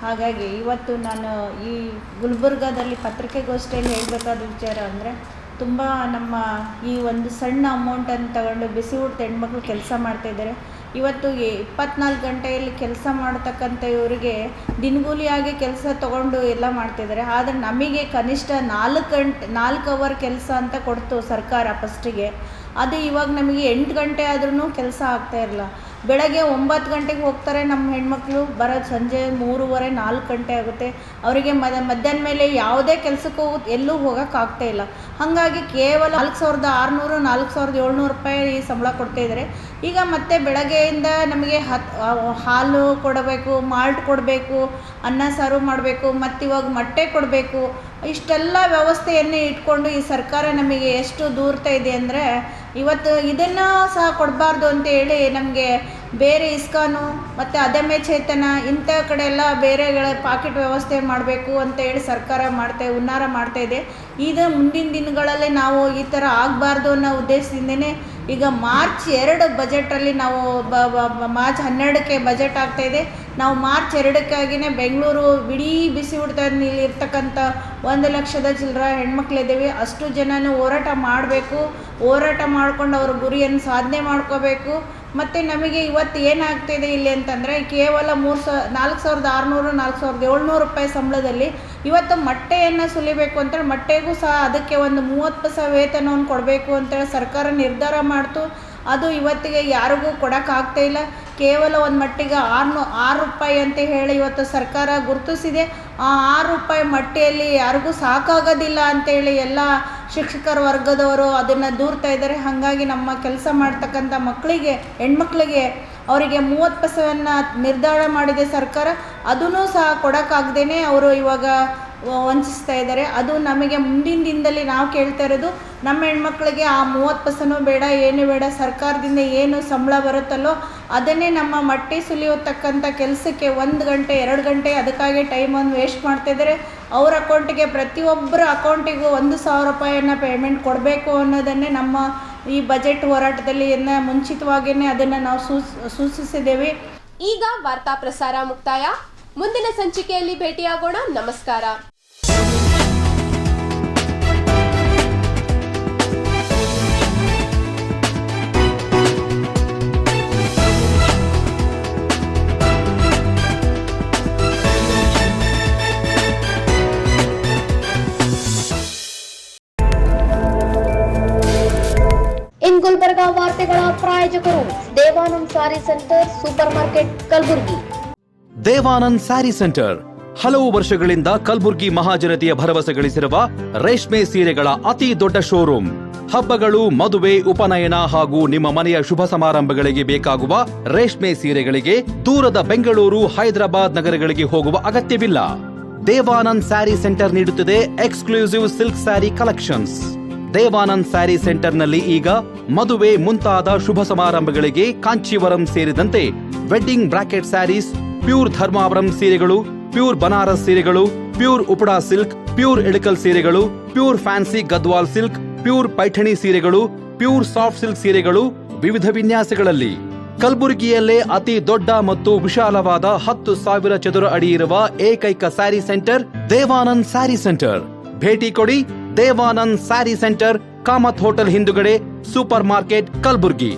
ಹಾಗಾಗಿ ಇವತ್ತು ನಾನು ಈ ಗುಲ್ಬರ್ಗಾದಲ್ಲಿ ಪತ್ರಿಕೆಗೋಷ್ಠಿಯಲ್ಲಿ ಹೇಳಬೇಕಾದ ವಿಚಾರ ಅಂದರೆ, ತುಂಬ ನಮ್ಮ ಈ ಒಂದು ಸಣ್ಣ ಅಮೌಂಟನ್ನು ತಗೊಂಡು ಬಿಸಿ ಊಟದ ಹೆಣ್ಮಕ್ಳು ಕೆಲಸ ಮಾಡ್ತಾಯಿದ್ದಾರೆ. ಇವತ್ತು 24 ಗಂಟೆಯಲ್ಲಿ ಕೆಲಸ ಮಾಡ್ತಕ್ಕಂಥ ಇವರಿಗೆ ದಿನಗೂಲಿಯಾಗಿ ಕೆಲಸ ತೊಗೊಂಡು ಎಲ್ಲ ಮಾಡ್ತಿದ್ದಾರೆ. ಆದರೆ ನಮಗೆ ಕನಿಷ್ಠ 4 ಅವರ್ ಕೆಲಸ ಅಂತ ಕೊಡ್ತು ಸರ್ಕಾರ ಫಸ್ಟಿಗೆ. ಅದು ಇವಾಗ ನಮಗೆ 8 ಗಂಟೆ ಆದ್ರೂ ಕೆಲಸ ಆಗ್ತಾಯಿರಲ್ಲ. ಬೆಳಗ್ಗೆ 9 ಗಂಟೆಗೆ ಹೋಗ್ತಾರೆ ನಮ್ಮ ಹೆಣ್ಮಕ್ಳು, ಬರೋದು ಸಂಜೆ 3:30 4 ಗಂಟೆ ಆಗುತ್ತೆ. ಅವರಿಗೆ ಮಧ್ಯಾಹ್ನ ಮೇಲೆ ಯಾವುದೇ ಕೆಲಸಕ್ಕೂ ಎಲ್ಲೂ ಹೋಗೋಕ್ಕಾಗ್ತಾ ಇಲ್ಲ. ಹಾಗಾಗಿ ಕೇವಲ 4,600 4,700 ರೂಪಾಯಿ ಸಂಬಳ ಕೊಡ್ತಾಯಿದ್ದಾರೆ. ಈಗ ಮತ್ತೆ ಬೆಳಗ್ಗೆಯಿಂದ ನಮಗೆ ಹಾಲು ಕೊಡಬೇಕು, ಮಾಲ್ಟ್ ಕೊಡಬೇಕು, ಅನ್ನ ಸಾರು ಮಾಡಬೇಕು, ಮತ್ತು ಇವಾಗ ಮೊಟ್ಟೆ ಕೊಡಬೇಕು. ಇಷ್ಟೆಲ್ಲ ವ್ಯವಸ್ಥೆಯನ್ನೇ ಇಟ್ಕೊಂಡು ಈ ಸರ್ಕಾರ ನಮಗೆ ಎಷ್ಟು ದೂರ್ತಾ ಇದೆ ಅಂದರೆ, ಇವತ್ತು ಇದನ್ನು ಸಹ ಕೊಡಬಾರ್ದು ಅಂತೇಳಿ ನಮಗೆ ಬೇರೆ ಇಸ್ಕಾನು ಮತ್ತು ಅದಮ್ಯ ಚೇತನ ಇಂಥ ಕಡೆ ಎಲ್ಲ ಬೇರೆಗಳ ಪಾಕೆಟ್ ವ್ಯವಸ್ಥೆ ಮಾಡಬೇಕು ಅಂತ ಹೇಳಿ ಸರ್ಕಾರ ಹುನ್ನಾರ ಮಾಡ್ತಾಯಿದೆ. ಇದು ಮುಂದಿನ ದಿನಗಳಲ್ಲಿ ನಾವು ಈ ಥರ ಆಗಬಾರ್ದು ಅನ್ನೋ ಉದ್ದೇಶದಿಂದನೇ ಈಗ ಮಾರ್ಚ್ 2 ಬಜೆಟಲ್ಲಿ ನಾವು ಮಾರ್ಚ್ 12ಕ್ಕೆ ಬಜೆಟ್ ಆಗ್ತಾಯಿದೆ. ನಾವು ಮಾರ್ಚ್ 2ಕ್ಕಾಗಿಯೇ ಬೆಂಗಳೂರು ಇಡೀ ಬಿಸಿ ಊಟದಲ್ಲಿ ಇರ್ತಕ್ಕಂಥ 1 ಲಕ್ಷದ ಚಿಲ್ಲರೆ ಹೆಣ್ಮಕ್ಳಿದ್ದೀವಿ. ಅಷ್ಟು ಜನನೂ ಹೋರಾಟ ಮಾಡಬೇಕು. ಹೋರಾಟ ಮಾಡ್ಕೊಂಡು ಅವ್ರ ಗುರಿಯನ್ನು ಸಾಧನೆ ಮಾಡ್ಕೋಬೇಕು. ಮತ್ತು ನಮಗೆ ಇವತ್ತು ಏನಾಗ್ತಾಯಿದೆ ಇಲ್ಲಿ ಅಂತಂದರೆ, ಕೇವಲ 4,600 4,700 ರೂಪಾಯಿ ಸಂಬಳದಲ್ಲಿ ಇವತ್ತು ಮೊಟ್ಟೆಯನ್ನು ಸುಲಿಬೇಕು ಅಂತೇಳಿ ಮೊಟ್ಟೆಗೂ ಸಹ ಅದಕ್ಕೆ ಒಂದು 30% ವೇತನವನ್ನು ಕೊಡಬೇಕು ಅಂತೇಳಿ ಸರ್ಕಾರ ನಿರ್ಧಾರ ಮಾಡ್ತು. ಅದು ಇವತ್ತಿಗೆ ಯಾರಿಗೂ ಕೊಡೋಕ್ಕಾಗ್ತಾಯಿಲ್ಲ. ಕೇವಲ ಒಂದು ಮಟ್ಟಿಗೆ 6 ರೂಪಾಯಿ ಅಂತ ಹೇಳಿ ಇವತ್ತು ಸರ್ಕಾರ ಗುರುತಿಸಿದೆ. ಆ 6 ರೂಪಾಯಿ ಮಟ್ಟಿಯಲ್ಲಿ ಯಾರಿಗೂ ಸಾಕಾಗೋದಿಲ್ಲ ಅಂತೇಳಿ ಎಲ್ಲ ಶಿಕ್ಷಕರ ವರ್ಗದವರು ಅದನ್ನು ದೂರ್ತಾ ಇದ್ದಾರೆ. ಹಾಗಾಗಿ ನಮ್ಮ ಕೆಲಸ ಮಾಡ್ತಕ್ಕಂಥ ಹೆಣ್ಮಕ್ಳಿಗೆ ಅವರಿಗೆ 30% ನಿರ್ಧಾರ ಮಾಡಿದೆ ಸರ್ಕಾರ. ಅದನ್ನು ಸಹ ಕೊಡೋಕ್ಕಾಗ್ದೇ ಅವರು ಇವಾಗ ವಂಚಿಸ್ತಾ ಇದ್ದಾರೆ. ಅದು ನಮಗೆ ಮುಂದಿನ ದಿನದಲ್ಲಿ ನಾವು ಕೇಳ್ತಾ ಇರೋದು, ನಮ್ಮ ಹೆಣ್ಮಕ್ಳಿಗೆ ಆ 30% ಬೇಡ, ಏನು ಬೇಡ, ಸರ್ಕಾರದಿಂದ ಏನು ಸಂಬಳ ಬರುತ್ತಲ್ಲೋ ಅದನ್ನೇ ನಮ್ಮ ಮೊಟ್ಟೆ ಸುಲಿಯತಕ್ಕಂಥ ಕೆಲಸಕ್ಕೆ 1 ಗಂಟೆ 2 ಗಂಟೆ ಅದಕ್ಕಾಗಿ ಟೈಮನ್ನು ವೇಸ್ಟ್ ಮಾಡ್ತಾಯಿದ್ದಾರೆ. ಅವ್ರ ಅಕೌಂಟಿಗೆ ಪ್ರತಿಯೊಬ್ಬರ ಅಕೌಂಟಿಗೂ 1,000 ರೂಪಾಯಿಯನ್ನು ಪೇಮೆಂಟ್ ಕೊಡಬೇಕು ಅನ್ನೋದನ್ನೇ ನಮ್ಮ ಈ ಬಜೆಟ್ ಹೋರಾಟದಲ್ಲಿ ಮುಂಚಿತವಾಗಿಯೇ ಅದನ್ನು ನಾವು ಸೂಚಿಸಿದ್ದೇವೆ. ಈಗ ವಾರ್ತಾ ಪ್ರಸಾರ ಮುಕ್ತಾಯ. ಮುಂದಿನ ಸಂಚಿಕೆಯಲ್ಲಿ ಭೇಟಿಯಾಗೋಣ. ನಮಸ್ಕಾರ. ಇನ್ ಗುಲ್ಬರ್ಗಾ ವಾರ್ತೆಗಳ ಪ್ರಾಯೋಜಕರು Devanand sari centre super market Kalaburagi. Devanand sari centre ಹಲವು ವರ್ಷಗಳಿಂದ ಕಲಬುರ್ಗಿ ಮಹಾಜನತೆಯ ಭರವಸೆ ಗಳಿಸಿರುವ ರೇಷ್ಮೆ ಸೀರೆಗಳ ಅತಿ ದೊಡ್ಡ ಶೋರೂಮ್. ಹಬ್ಬಗಳು, ಮದುವೆ, ಉಪನಯನ ಹಾಗೂ ನಿಮ್ಮ ಮನೆಯ ಶುಭ ಸಮಾರಂಭಗಳಿಗೆ ಬೇಕಾಗುವ ರೇಷ್ಮೆ ಸೀರೆಗಳಿಗೆ ದೂರದ ಬೆಂಗಳೂರು, ಹೈದರಾಬಾದ್ ನಗರಗಳಿಗೆ ಹೋಗುವ ಅಗತ್ಯವಿಲ್ಲ. ದೇವಾನಂದ್ ಸ್ಯಾರಿ ಸೆಂಟರ್ ನೀಡುತ್ತಿದೆ exclusive silk sari collections. Devanand sari ಸೆಂಟರ್ನಲ್ಲಿ ಈಗ ಮದುವೆ ಮುಂತಾದ ಶುಭ ಸಮಾರಂಭಗಳಿಗೆ ಕಾಂಚೀವರಂ ಸೇರಿದಂತೆ wedding brocade saris, pure Dharmavaram ಸೀರೆಗಳು, ಪ್ಯೂರ್ ಬನಾರಸ್ ಸೀರೆಗಳು, pure Uppada silk, pure Ilkal ಸೀರೆಗಳು, pure fancy Gadwal silk, pure Paithani ಸೀರೆಗಳು, ಪ್ಯೂರ್ ಸಾಫ್ಟ್ ಸಿಲ್ಕ್ ಸೀರೆಗಳು ವಿವಿಧ ವಿನ್ಯಾಸಗಳಲ್ಲಿ. ಕಲಬುರಗಿಯಲ್ಲೇ ಅತಿ ದೊಡ್ಡ ಮತ್ತು ವಿಶಾಲವಾದ 10,000 ಚದುರ ಅಡಿ ಇರುವ ಏಕೈಕ sari centre Devanand sari centre. ಭೇಟಿ ಕೊಡಿ. Devanand sari centre, Kamath hotel ಹಿಂದುಗಡೆ, ಸೂಪರ್ ಮಾರ್ಕೆಟ್, ಕಲಬುರ್ಗಿ.